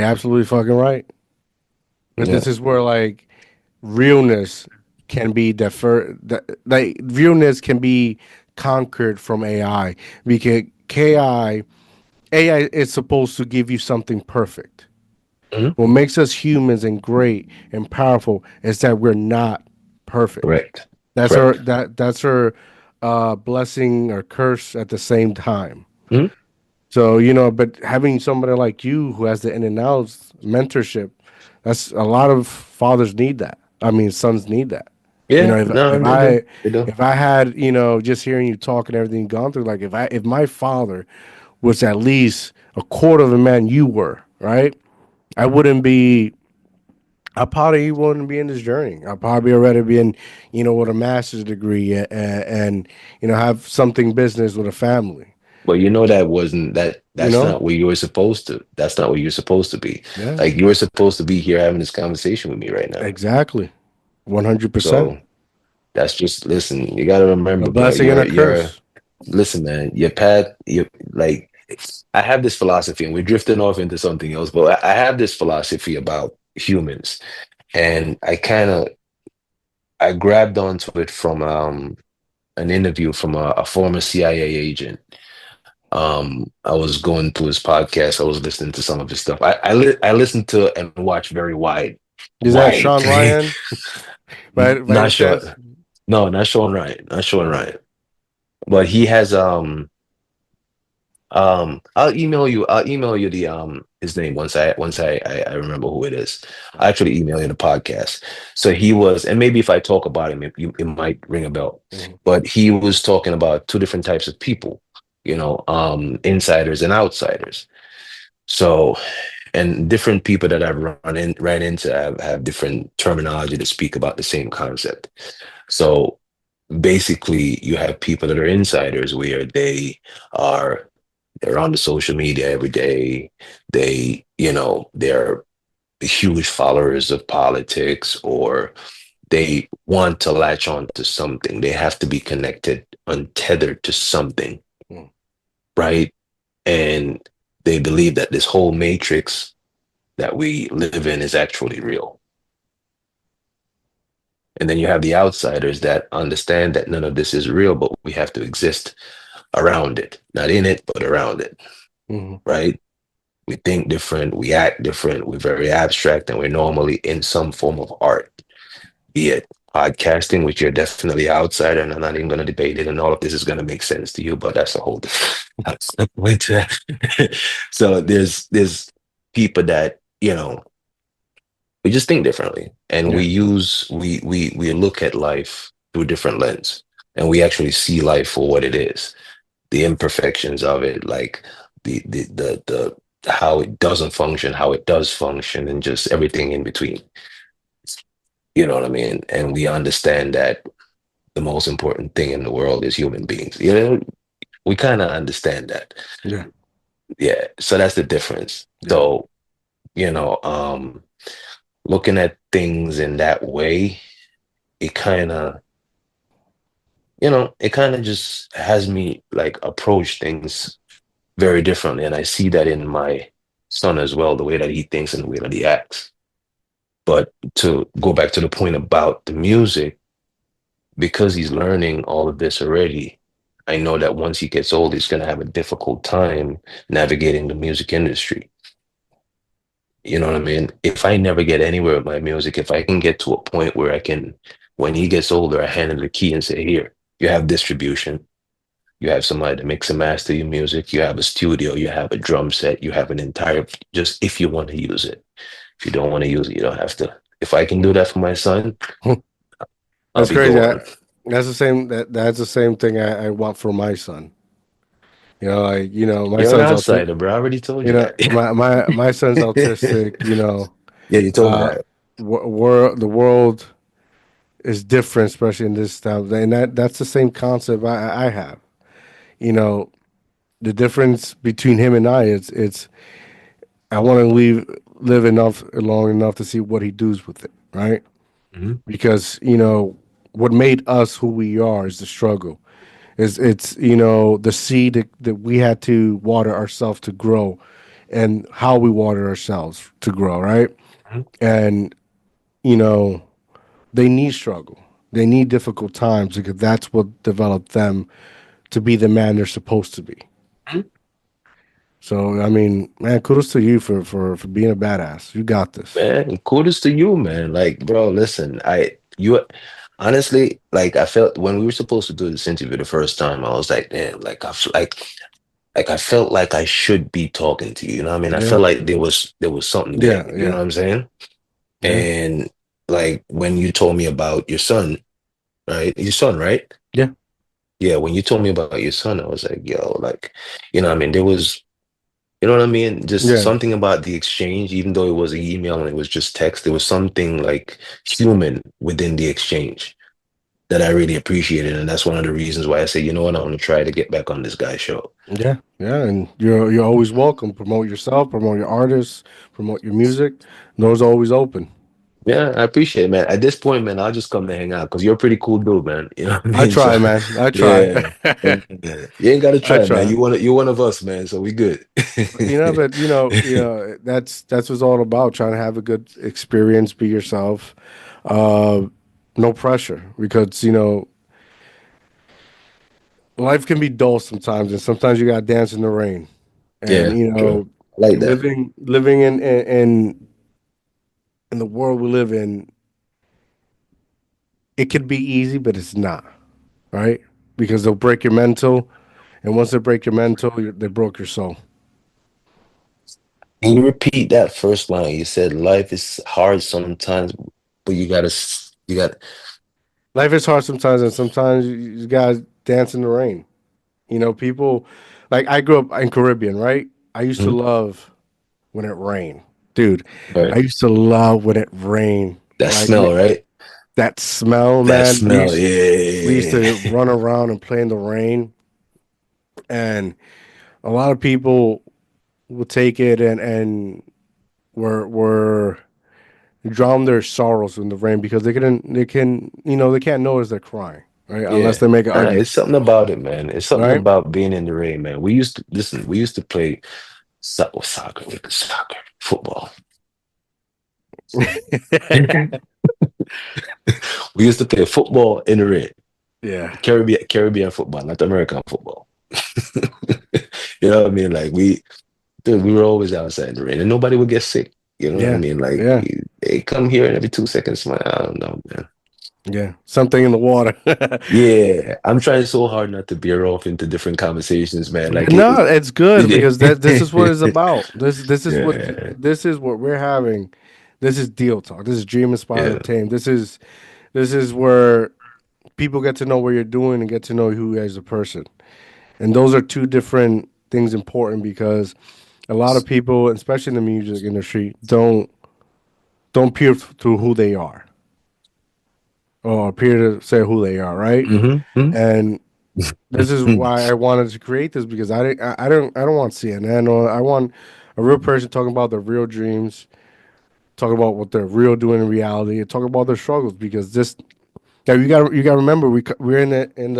S1: absolutely fucking right. But
S2: Yeah.
S1: this is where like realness can be like realness can be conquered from AI because AI is supposed to give you something perfect.
S2: Mhm.
S1: What makes us humans and great and powerful is that we're not perfect.
S2: Correct. Correct.
S1: That's her blessing or curse at the same time.
S2: Mhm.
S1: So, but having somebody like you who has the in and outs mentorship, that's a lot of fathers need that. I mean, sons need that. You know,
S2: Yeah.
S1: if
S2: No,
S1: if
S2: they do.
S1: I
S2: They do.
S1: if I had, just hearing you talk and everything gone through, like if my father was at least a quarter of the man you were, right? I wouldn't be I probably wouldn't be in this journey. I'd probably already be in, with a master's degree and have something business with a family.
S2: But you know that wasn't that.
S1: You
S2: That's
S1: know?
S2: not where you were supposed to. That's not where you're supposed to be.
S1: Yeah.
S2: Like you were supposed to be here having this conversation with me right now.
S1: Exactly. 100%.
S2: So that's just listen. You got to
S1: A
S2: remember, bro.
S1: blessing and a
S2: You're
S1: curse.
S2: listen, man. Your path. You like. I have this philosophy, and we're drifting off into something else. But I have this philosophy about humans, and I grabbed onto it from an interview from a former CIA agent. I was going through his podcast. I was listening to some of his stuff. I listened to and watch very
S1: Is that
S2: wide.
S1: Sean Ryan by any
S2: Not
S1: chance?
S2: sure. No, not Sean Ryan. Not Sean Ryan. But he has I'll email you the his name once I remember who it is. I actually email you the podcast. So he was, and maybe if I talk about him, it might ring a bell.
S1: Mhm.
S2: But he was talking about two different types of people, insiders and outsiders. So, and different people that I've ran into have different terminology to speak about the same concept. So basically you have people that are insiders where are they're on the social media every day. They're huge followers of politics, or they want to latch on to something. They have to be connected, untethered to something,
S1: Mm.
S2: right? And they believe that this whole matrix that we live in is actually real. And then you have the outsiders that understand that none of this is real, but we have to exist around it, not in it, but around it,
S1: Mhm.
S2: right? We think different, we act different, we're very abstract, and we're normally in some form of art, be it podcasting, which you're definitely outside, and I'm not even going to debate it, and all of this is going to make sense to you, but that's a whole different, that's a way to, so there's people that, we just think differently, and
S1: Yeah.
S2: we look at life through a different lens, and we actually see life for what it is, the imperfections of it, like the how it doesn't function, how it does function, and just everything in between. You know what I mean? And we understand that the most important thing in the world is human beings. You know, we kind of understand that.
S1: Yeah,
S2: Yeah. So that's the difference.
S1: yeah,
S2: So, you know, looking at things in that way, it kind of, it kind of just has me like approach things very differently. And I see that in my son as well, the way that he thinks and the way that he acts. But to go back to the point about the music, because he's learning all of this already, I know that once he gets old, he's going to have a difficult time navigating the music industry. You know what I mean? If I never get anywhere with my music, if I can get to a point where I can, when he gets older, I hand him the key and say, here, you have distribution. You have somebody to mix and master your music. You have a studio. You have a drum set. You have an entire, just if you want to use it. If you don't want to use it, you don't have to. If I can do that for my son, I'll
S1: that's
S2: be
S1: crazy.
S2: golden.
S1: That's the same. That's the same thing I want for my son. My
S2: You're an
S1: son's autistic.
S2: outsider, bro. I already told you that.
S1: My son's autistic.
S2: Yeah, you told me
S1: Uh,
S2: that.
S1: the world is different, especially in this time, and that's the same concept I have. You know, the difference between him and I is it's I want to live enough long enough to see what he does with it, right?
S2: Mhm.
S1: Because what made us who we are is the struggle. It's the seed that we had to water ourselves to grow, and how we water ourselves to grow, right?
S2: Mhm.
S1: And you know they need struggle, they need difficult times because that's what developed them to be the man they're supposed to be.
S2: Mhm.
S1: So I mean, man, kudos to you for being a badass. You got this.
S2: Man, kudos to you, man. Like, bro, listen, you honestly, like, I felt when we were supposed to do this interview the first time, I was like, man, like I felt like I should be talking to you. You know what I mean? I
S1: Yeah,
S2: felt like there was something there.
S1: yeah,
S2: You know
S1: yeah,
S2: what I'm saying?
S1: yeah,
S2: And like when you told me about your son, right? Your son, right?
S1: yeah,
S2: Yeah, when you told me about your son, I was like, yo, like, you know what I mean? There was, you know what I mean? Just
S1: yeah,
S2: something about the exchange, even though it was an email and it was just text, there was something like human within the exchange that I really appreciated. And that's one of the reasons why I say, you know what, I want to try to get back on this guy's show.
S1: yeah, yeah. And you're always welcome. Promote yourself, promote your artists, promote your music. Doors are always open.
S2: Yeah, I appreciate it, man. At this point, man, I'll just come to hang out because you're a pretty cool dude, man. You know what I
S1: I
S2: mean? So
S1: try, man. I try.
S2: yeah. Yeah. You ain't gotta
S1: I
S2: try, man.
S1: try.
S2: You're one of us, man. So we good.
S1: But that's what it's all about. Trying to have a good experience, be yourself. Uh, no pressure because life can be dull sometimes, and sometimes you got to dance in the rain. And
S2: Yeah, true. I like that.
S1: living in the world we live in, it could be easy, but it's not, right? Because they'll break your mental, and once they break your mental, they broke your soul.
S2: Can you repeat that first line? You said life is hard sometimes, but you got
S1: Life is hard sometimes, and sometimes you gotta dance in the rain. People like I grew up in Caribbean, right? I used to
S2: Mhm.
S1: love when it rained, dude. I
S2: Right.
S1: used to love when it rained.
S2: That
S1: Like
S2: smell, right?
S1: that smell,
S2: That
S1: man.
S2: smell,
S1: We used to
S2: yeah.
S1: run around and play in the rain, and a lot of people will take it and were drown their sorrows in the rain because they can't notice they're crying, right? Unless
S2: Yeah.
S1: they make it
S2: Nah,
S1: ugly,
S2: it's something about it, man. It's something
S1: right?
S2: about being in the rain, man. We used to listen, we used to play soccer, football. We used to play football in the rain.
S1: Yeah,
S2: Caribbean football, not American football. You know what I mean? Like dude, we were always outside in the rain and nobody would get sick. You know what I
S1: yeah,
S2: mean? Like
S1: yeah,
S2: they come here and every 2 seconds, man, I don't know, man.
S1: yeah. Something in the water.
S2: Yeah, I'm trying so hard not to veer off into different conversations, man. Like
S1: No, it's good because this is what it's
S2: it,
S1: about.
S2: yeah,
S1: This is what we're having. This is deal talk. This is dream inspire
S2: yeah,
S1: obtain. This is where people get to know what you're doing and get to know who you as a person. And those are two different things important because a lot of people, especially in the music industry, don't peer through who they are or appear to say who they are, right?
S2: Mm-hmm.
S1: And this is why I wanted to create this because I don't want CNN or I want a real person talking about their real dreams, talking about what they're real doing in reality, and talking about their struggles because this. Yeah, you got to remember we're in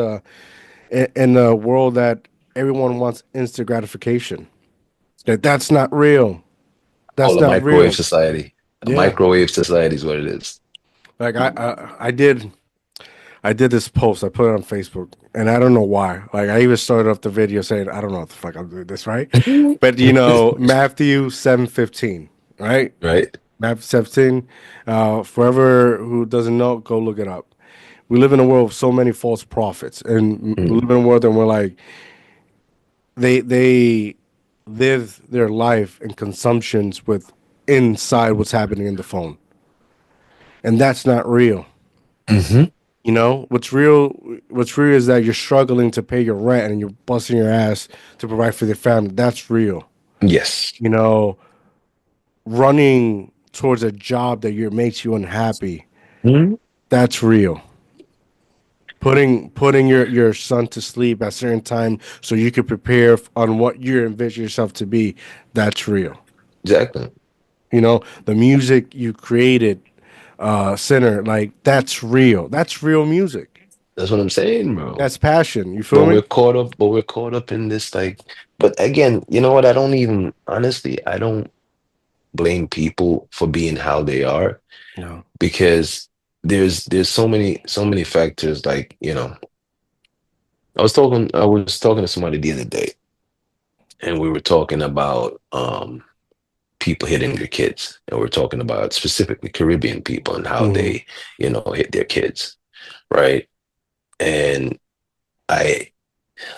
S1: the world that everyone wants instant gratification. That's not real.
S2: Call
S1: That's
S2: a
S1: not
S2: microwave
S1: real.
S2: society. A
S1: Yeah.
S2: microwave society is what it is.
S1: Like I did this post. I put it on Facebook, and I don't know why. Like I even started off the video saying I don't know what the fuck I'm doing this right, but Matthew 7:15, right?
S2: Right?
S1: Matthew 17. Forever who doesn't know, go look it up. We live in a world of so many false prophets, and we
S2: Mm.
S1: live in a world and we're like they live their life and consumptions with inside what's happening in the phone, and that's not real.
S2: Mm-hmm.
S1: What's real is that you're struggling to pay your rent and you're busting your ass to provide for your family. That's real.
S2: Yes.
S1: You know, running towards a job that makes you unhappy.
S2: Mhm.
S1: That's real. Putting your son to sleep at a certain time so you can prepare on what you envision yourself to be. That's real.
S2: Exactly.
S1: The music you created, Sinner, like that's real. That's real music.
S2: That's what I'm saying, bro.
S1: That's passion. You
S2: But
S1: feel
S2: we're
S1: me?
S2: caught up, but we're caught up in this like, but again, you know what? I don't even honestly, I don't blame people for being how they are
S1: No.
S2: because there's so many factors like, I was talking to somebody the other day and we were talking about people hitting their kids and we're talking about specifically Caribbean people and how
S1: Hmm.
S2: they, hit their kids, right? And I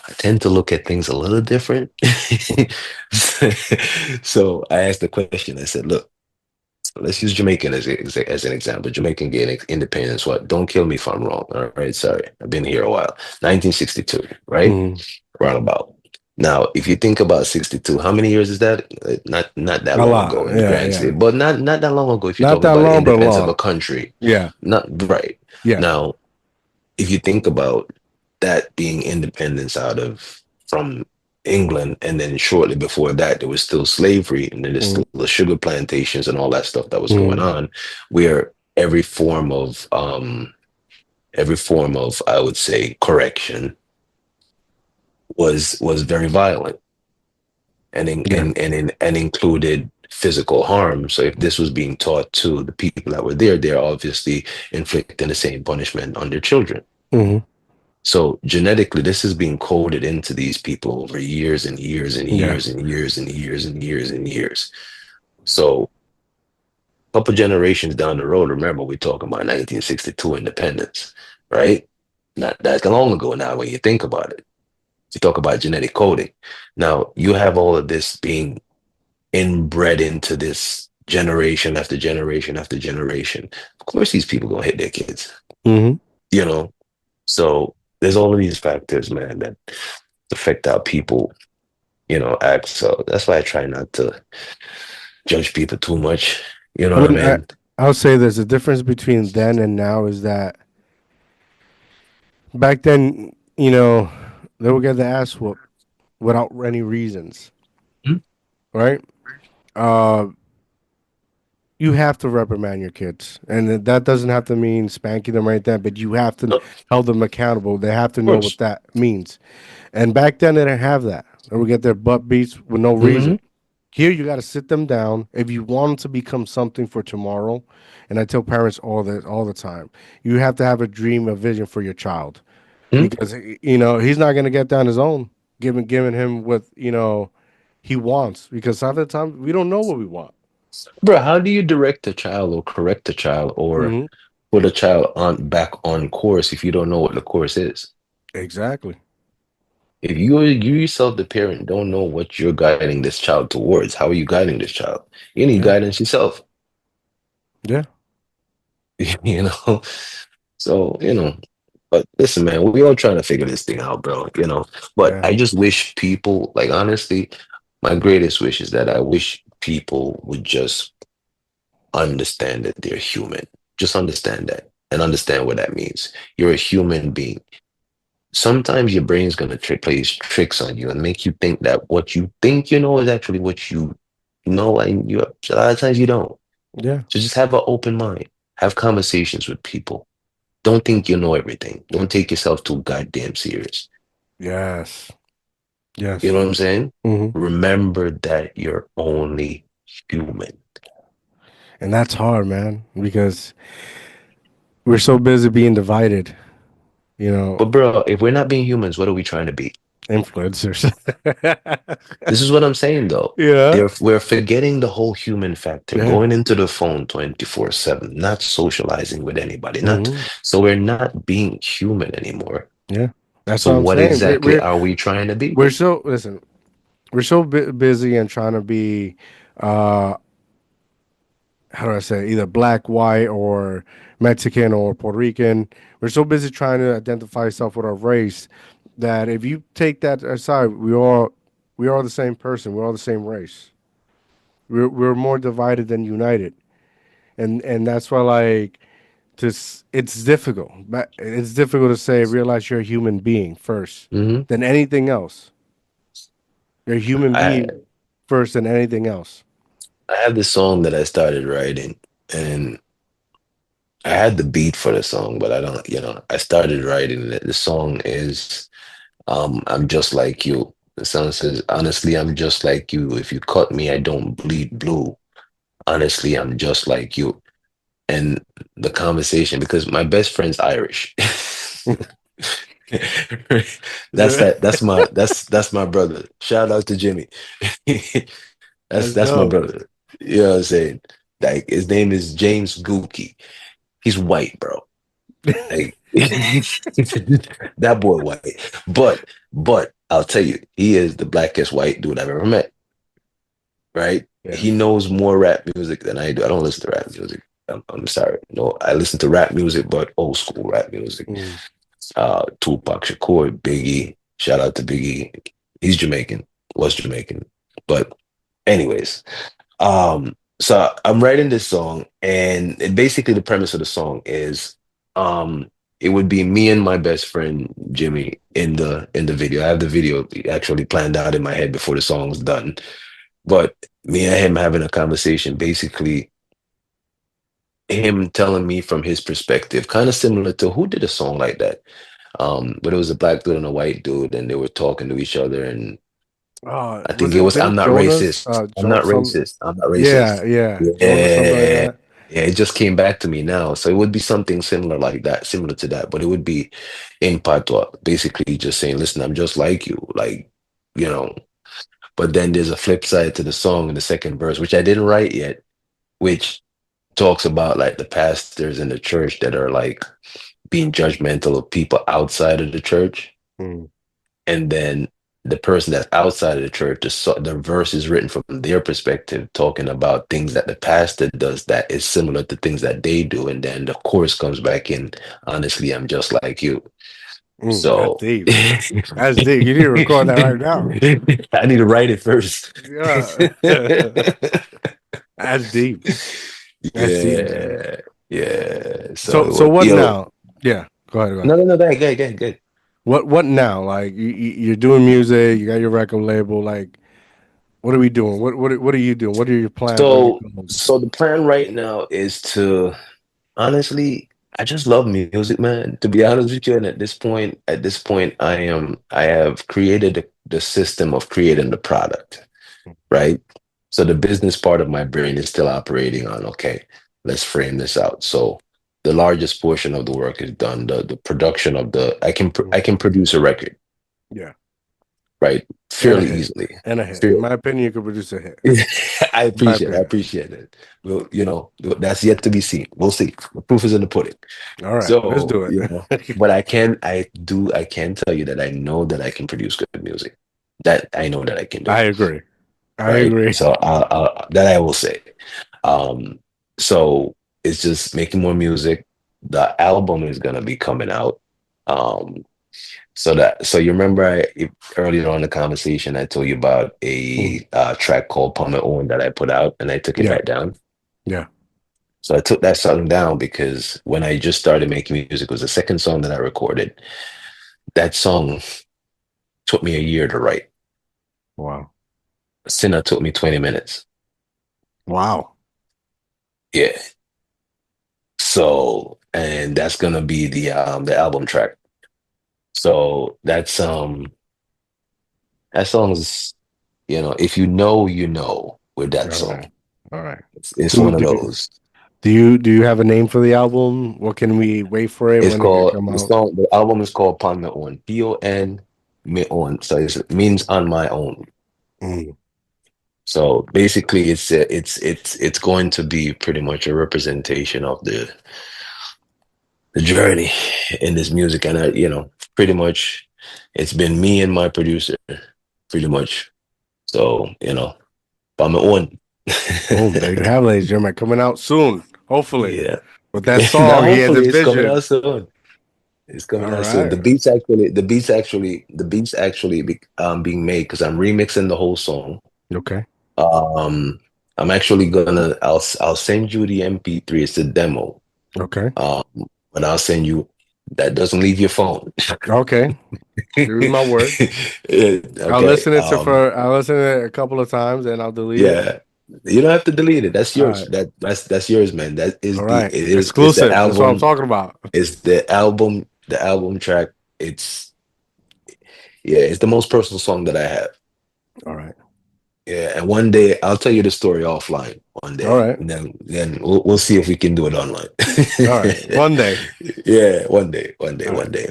S2: I tend to look at things a little different. So I asked the question. I said, "Look, let's use Jamaican as an example. Jamaican getting independence. What? Don't kill me if I'm wrong. All right, sorry. I've been here a while. 1962, right?
S1: Hmm.
S2: Roundabout. Now, if you think about 62, how many years is that? Not that
S1: A
S2: long
S1: lot.
S2: ago in the
S1: Yeah,
S2: grand
S1: yeah.
S2: scheme, but not that long ago if you're
S1: Not
S2: talking
S1: that
S2: about
S1: long, but
S2: independence of
S1: long.
S2: a country.
S1: Yeah,
S2: Not right.
S1: yeah.
S2: Now, if you think about that being independence out of from England, and then shortly before that there was still slavery, and then there's
S1: Hmm.
S2: still the sugar plantations and all that stuff that was going
S1: Hmm.
S2: on, where every form of I would say correction was very violent
S1: Yeah.
S2: and included physical harm. So if this was being taught to the people that were there, they're obviously inflicting the same punishment on their children.
S1: Hmm.
S2: So genetically, this is being coded into these people over years and years and
S1: Yeah.
S2: years and years and years and years and years. So a couple generations down the road, remember we're talking about 1962 independence, right? Not that long ago now when you think about it. You talk about genetic coding. Now you have all of this being inbred into this generation after generation after generation. Of course, these people gonna hit their kids,
S1: Hmm.
S2: you know. So there's all of these factors, man, that affect how people, act. So that's why I try not to judge people too much. You know
S1: I
S2: what I
S1: mean,
S2: mean?
S1: I'll say there's a difference between then and now is that back then, they would get the ass whooped without any reasons,
S2: Mhm.
S1: right? Uh, you have to reprimand your kids, and that doesn't have to mean spanking them right then, but you have to
S2: Of
S1: hold them accountable. They have to know what
S2: course.
S1: that means. And back then, they didn't have that. They would get their butt beats with no
S2: Hmm.
S1: reason. Here, you got to sit them down if you want them to become something for tomorrow. And I tell parents all the time, you have to have a dream, a vision for your child, because he's not going to get down his own. Giving him what he wants, because half the time we don't know what we want.
S2: Bro, how do you direct a child or correct a child or
S1: Hmm.
S2: put a child on back on course if you don't know what the course is?
S1: Exactly.
S2: If you yourself, the parent, don't know what you're guiding this child towards, how are you guiding this child? You need
S1: Yeah.
S2: guidance yourself,
S1: Yeah.
S2: you know? So, but listen, man, we all trying to figure this thing out, bro, But
S1: Yeah.
S2: I just wish people, like, honestly, My greatest wish is that I wish people would just understand that they're human. Just understand that and understand what that means. You're a human being. Sometimes your brain's gonna play tricks on you and make you think that what you think you know is actually what you know, and you a lot of times you don't.
S1: Yeah.
S2: So just have an open mind. Have conversations with people. Don't think you know everything. Don't take yourself too goddamn serious.
S1: Yes.
S2: You
S1: Yes.
S2: know what I'm saying?
S1: Hmm.
S2: Remember that you're only human.
S1: And that's hard, man, because we're so busy being divided. You know,
S2: But bro, if we're not being humans, what are we trying to be?
S1: influencers.
S2: This is what I'm saying though.
S1: Yeah.
S2: We're forgetting the whole human factor,
S1: Yeah.
S2: going into the phone 24/7, not socializing with anybody, not
S1: Hmm.
S2: so we're not being human anymore.
S1: Yeah. That's
S2: So
S1: what I'm
S2: what
S1: saying.
S2: exactly are we trying to be?
S1: We're so listen. We're so busy and trying to be, uh, how do I say, either black, white, or Mexican or Puerto Rican. We're so busy trying to identify ourselves with our race that if you take that aside, we are the same person. We're all the same race. We're more divided than united, and that's why like just it's difficult. But it's difficult to say realize you're a human being first
S2: Hmm.
S1: than anything else. You're a human
S2: I
S1: being first than anything else.
S2: I have this song that I started writing, and I had the beat for the song, but I don't, I started writing it. The song is I'm just like you. The song says, honestly, I'm just like you. If you cut me, I don't bleed blue. Honestly, I'm just like you. And the conversation, because my best friend's Irish. That's my brother. Shout out to Jimmy.
S1: That's
S2: That's my
S1: dope.
S2: brother. You know what I'm saying? Like his name is James Gookie. He's white, bro. Like that boy white. But I'll tell you, he is the blackest white dude I've ever met. Right? He
S1: Yes.
S2: knows more rap music than I do. I don't listen to rap music. I'm sorry. No, I listen to rap music, but old school rap music.
S1: Mm.
S2: Tupac Shakur, Biggie. Shout out to Biggie. He's Jamaican, was Jamaican. But anyways, so I'm writing this song, and basically the premise of the song is um it would be me and my best friend Jimmy in the video. I have the video actually planned out in my head before the song's done. But me and him having a conversation, basically him telling me from his perspective, kind of similar to who did a song like that. But it was a black dude and a white dude, and they were talking to each other. And I think
S1: Was
S2: it
S1: it
S2: was, I'm not
S1: Jonas?
S2: racist. I'm not
S1: Some.
S2: racist. I'm not
S1: Yeah,
S2: racist.
S1: yeah. Jonas, something like
S2: Yeah.
S1: that.
S2: Yeah, it just came back to me now. So it would be something similar like that, similar to that, but it would be in patois, basically just saying, listen, I'm just like you. Like, you know, but then there's a flip side to the song in the second verse, which I didn't write yet, which talks about like the pastors in the church that are like being judgmental of people outside of the church.
S1: Mm.
S2: And then the person that's outside of the church, the verse is written from their perspective, talking about things that the pastor does that is similar to things that they do. And then the chorus comes back in, honestly, I'm just like you.
S1: That's
S2: So
S1: deep.
S2: I
S1: That's deep. You need to record that right now.
S2: need to write it first.
S1: Yeah. That's deep. That's deep, man.
S2: Yeah. Yeah.
S1: So
S2: So
S1: so
S2: what,
S1: what now? Yeah. Go ahead. Go ahead.
S2: no, no, no, go ahead, go ahead, go ahead, go ahead.
S1: What now? Like you're doing music. You got your record label. Like what are we doing? What are you doing? What are your plans? What are your
S2: So,
S1: goals?
S2: so the plan right now is to honestly, I just love music, man. To be honest with you, and at this point, I have created the system of creating the product, right? So the business part of my brain is still operating on, okay, let's frame this out. So the largest portion of the work is done. The production of I can produce a record,
S1: Yeah.
S2: right?
S1: And a
S2: Fairly
S1: hit.
S2: easily.
S1: And a hit. In
S2: Fair-
S1: my opinion, you could produce a hit.
S2: I appreciate it. Well, that's yet to be seen. We'll see. The proof is in the pudding.
S1: All right, let's
S2: So,
S1: do it.
S2: but I can tell you that I know that I can produce good music. That I know that I can do,
S1: I agree. I
S2: right?
S1: agree.
S2: So, that I will say. Um, so it's just making more music. The album is gonna be coming out. Um, So you remember earlier on in the conversation I told you about a
S1: Mm.
S2: track called Palm My Own that I put out and I took it
S1: Yeah,
S2: back down.
S1: yeah.
S2: So I took that song down because when I just started making music, it was the second song that I recorded. That song took me a year to write.
S1: Wow.
S2: Sinner took me 20 minutes.
S1: Wow.
S2: Yeah. So, and that's gonna be the album track. So that song's, if you know with that
S1: All
S2: song.
S1: right. All right.
S2: It's
S1: Do,
S2: one of
S1: do,
S2: those.
S1: do you have a name for the album? What can we wait for it?
S2: It's
S1: When it can
S2: called
S1: come
S2: the
S1: out?
S2: song. The album is called Pon Me Own. Pon Me Own. So it means on my own.
S1: Mm.
S2: So basically, it's going to be pretty much a representation of the journey in this music, and pretty much it's been me and my producer, pretty much. So Pon Me Own.
S1: Boom. There you have it, ladies and gentlemen. Coming out soon, hopefully.
S2: Yeah.
S1: With that
S2: Now
S1: song he has
S2: hopefully it's coming
S1: envisioned.
S2: out soon. It's coming
S1: All
S2: out soon.
S1: right.
S2: The beats actually being made because I'm remixing the whole song.
S1: Okay.
S2: Um, I'm actually I'll send you the MP3. It's a demo.
S1: Okay.
S2: Um, but I'll send you that doesn't leave your phone.
S1: Okay. Give me my word.
S2: Okay.
S1: I'll listen to it a couple of times and I'll delete it.
S2: Yeah. You don't have to delete it. That's
S1: All
S2: yours.
S1: right.
S2: That's yours, man. That is
S1: All
S2: the
S1: right.
S2: it is it's the
S1: Exclusive. That's what I'm
S2: album.
S1: talking about.
S2: It's the album track. It's it's the most personal song that I have.
S1: All right.
S2: Yeah, and one day I'll tell you the story offline. One
S1: All
S2: day,
S1: right.
S2: and then we'll see if we can do it online.
S1: All right. One day.
S2: Yeah,
S1: All right.
S2: one day.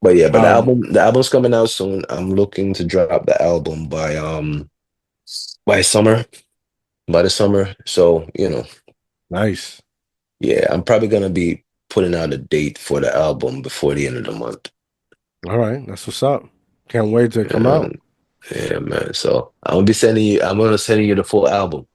S2: But yeah, but
S1: Um,
S2: the album's coming out soon. I'm looking to drop the album by summer, by the summer. So
S1: nice.
S2: yeah, I'm probably gonna be putting out a date for the album before the end of the month.
S1: All right. That's what's up. Can't wait to come out.
S2: And yeah, man. So I'm gonna send you the full album.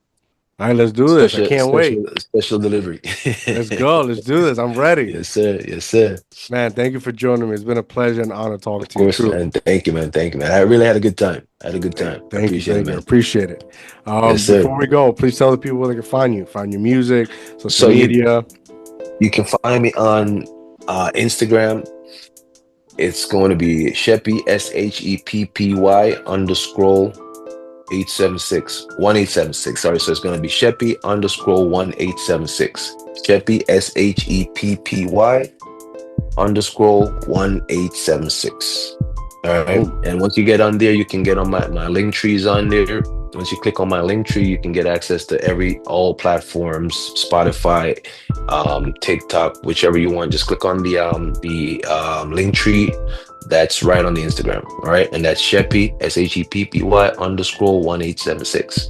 S1: All right, let's do this. I
S2: Special,
S1: can't wait.
S2: special, special delivery.
S1: Let's go. Let's do this. I'm ready.
S2: Yes, sir. Yes, sir.
S1: Man, thank you for joining me. It's been a pleasure and honor talking
S2: Of
S1: to you,
S2: course,
S1: truly.
S2: man. Thank you, man. Thank you, man. I really had a good time. I had a good time. I
S1: Thank you.
S2: appreciate it,
S1: Thank you. I
S2: man.
S1: appreciate it.
S2: Yes, sir.
S1: Before we go, please tell the people where they can find you. Find your music, social
S2: So
S1: media.
S2: you can find me on Instagram. It's going to be Sheppy SHEPPY underscore 876 1876. Sorry, so it's going to be Sheppy underscore 1876. Sheppy SHEPPY underscore 1876. All right.
S1: Oh,
S2: And once you get on there, you can get on my Linktree's on there. Once you click on my Linktree, you can get access to all platforms, Spotify, TikTok, whichever you want. Just click on the Linktree that's right on the Instagram. All right. And that's Sheppy, SHEPPY underscore 1876.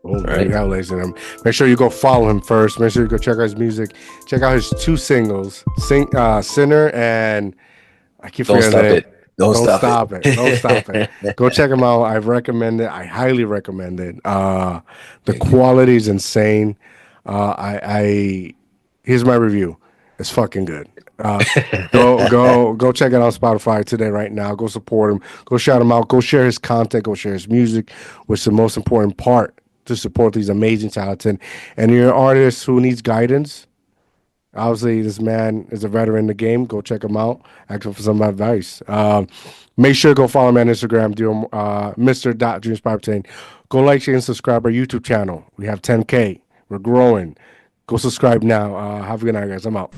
S1: oh, there you have, ladies and gentlemen. Make sure you go follow him first. Make sure you go check out his music. Check out his two singles, Sinner and I keep
S2: Don't
S1: forgetting
S2: stop
S1: the name.
S2: it. Don't stop
S1: it. Don't stop it. Go check him out. I recommend it. I highly recommend it. The quality is insane. Here's my review. It's fucking good. Go check it out on Spotify today, right now. Go support him. Go shout him out. Go share his content. Go share his music, which is the most important part to support these amazing talented. And you're an artist who needs guidance. Obviously, this man is a veteran in the game. Go check him out. Ask him for some advice. Make sure to go follow me on Instagram, Mr.Dreamspire. Go like, share, and subscribe our YouTube channel. We have 10K. We're growing. Go subscribe now. Have a good night, guys. I'm out.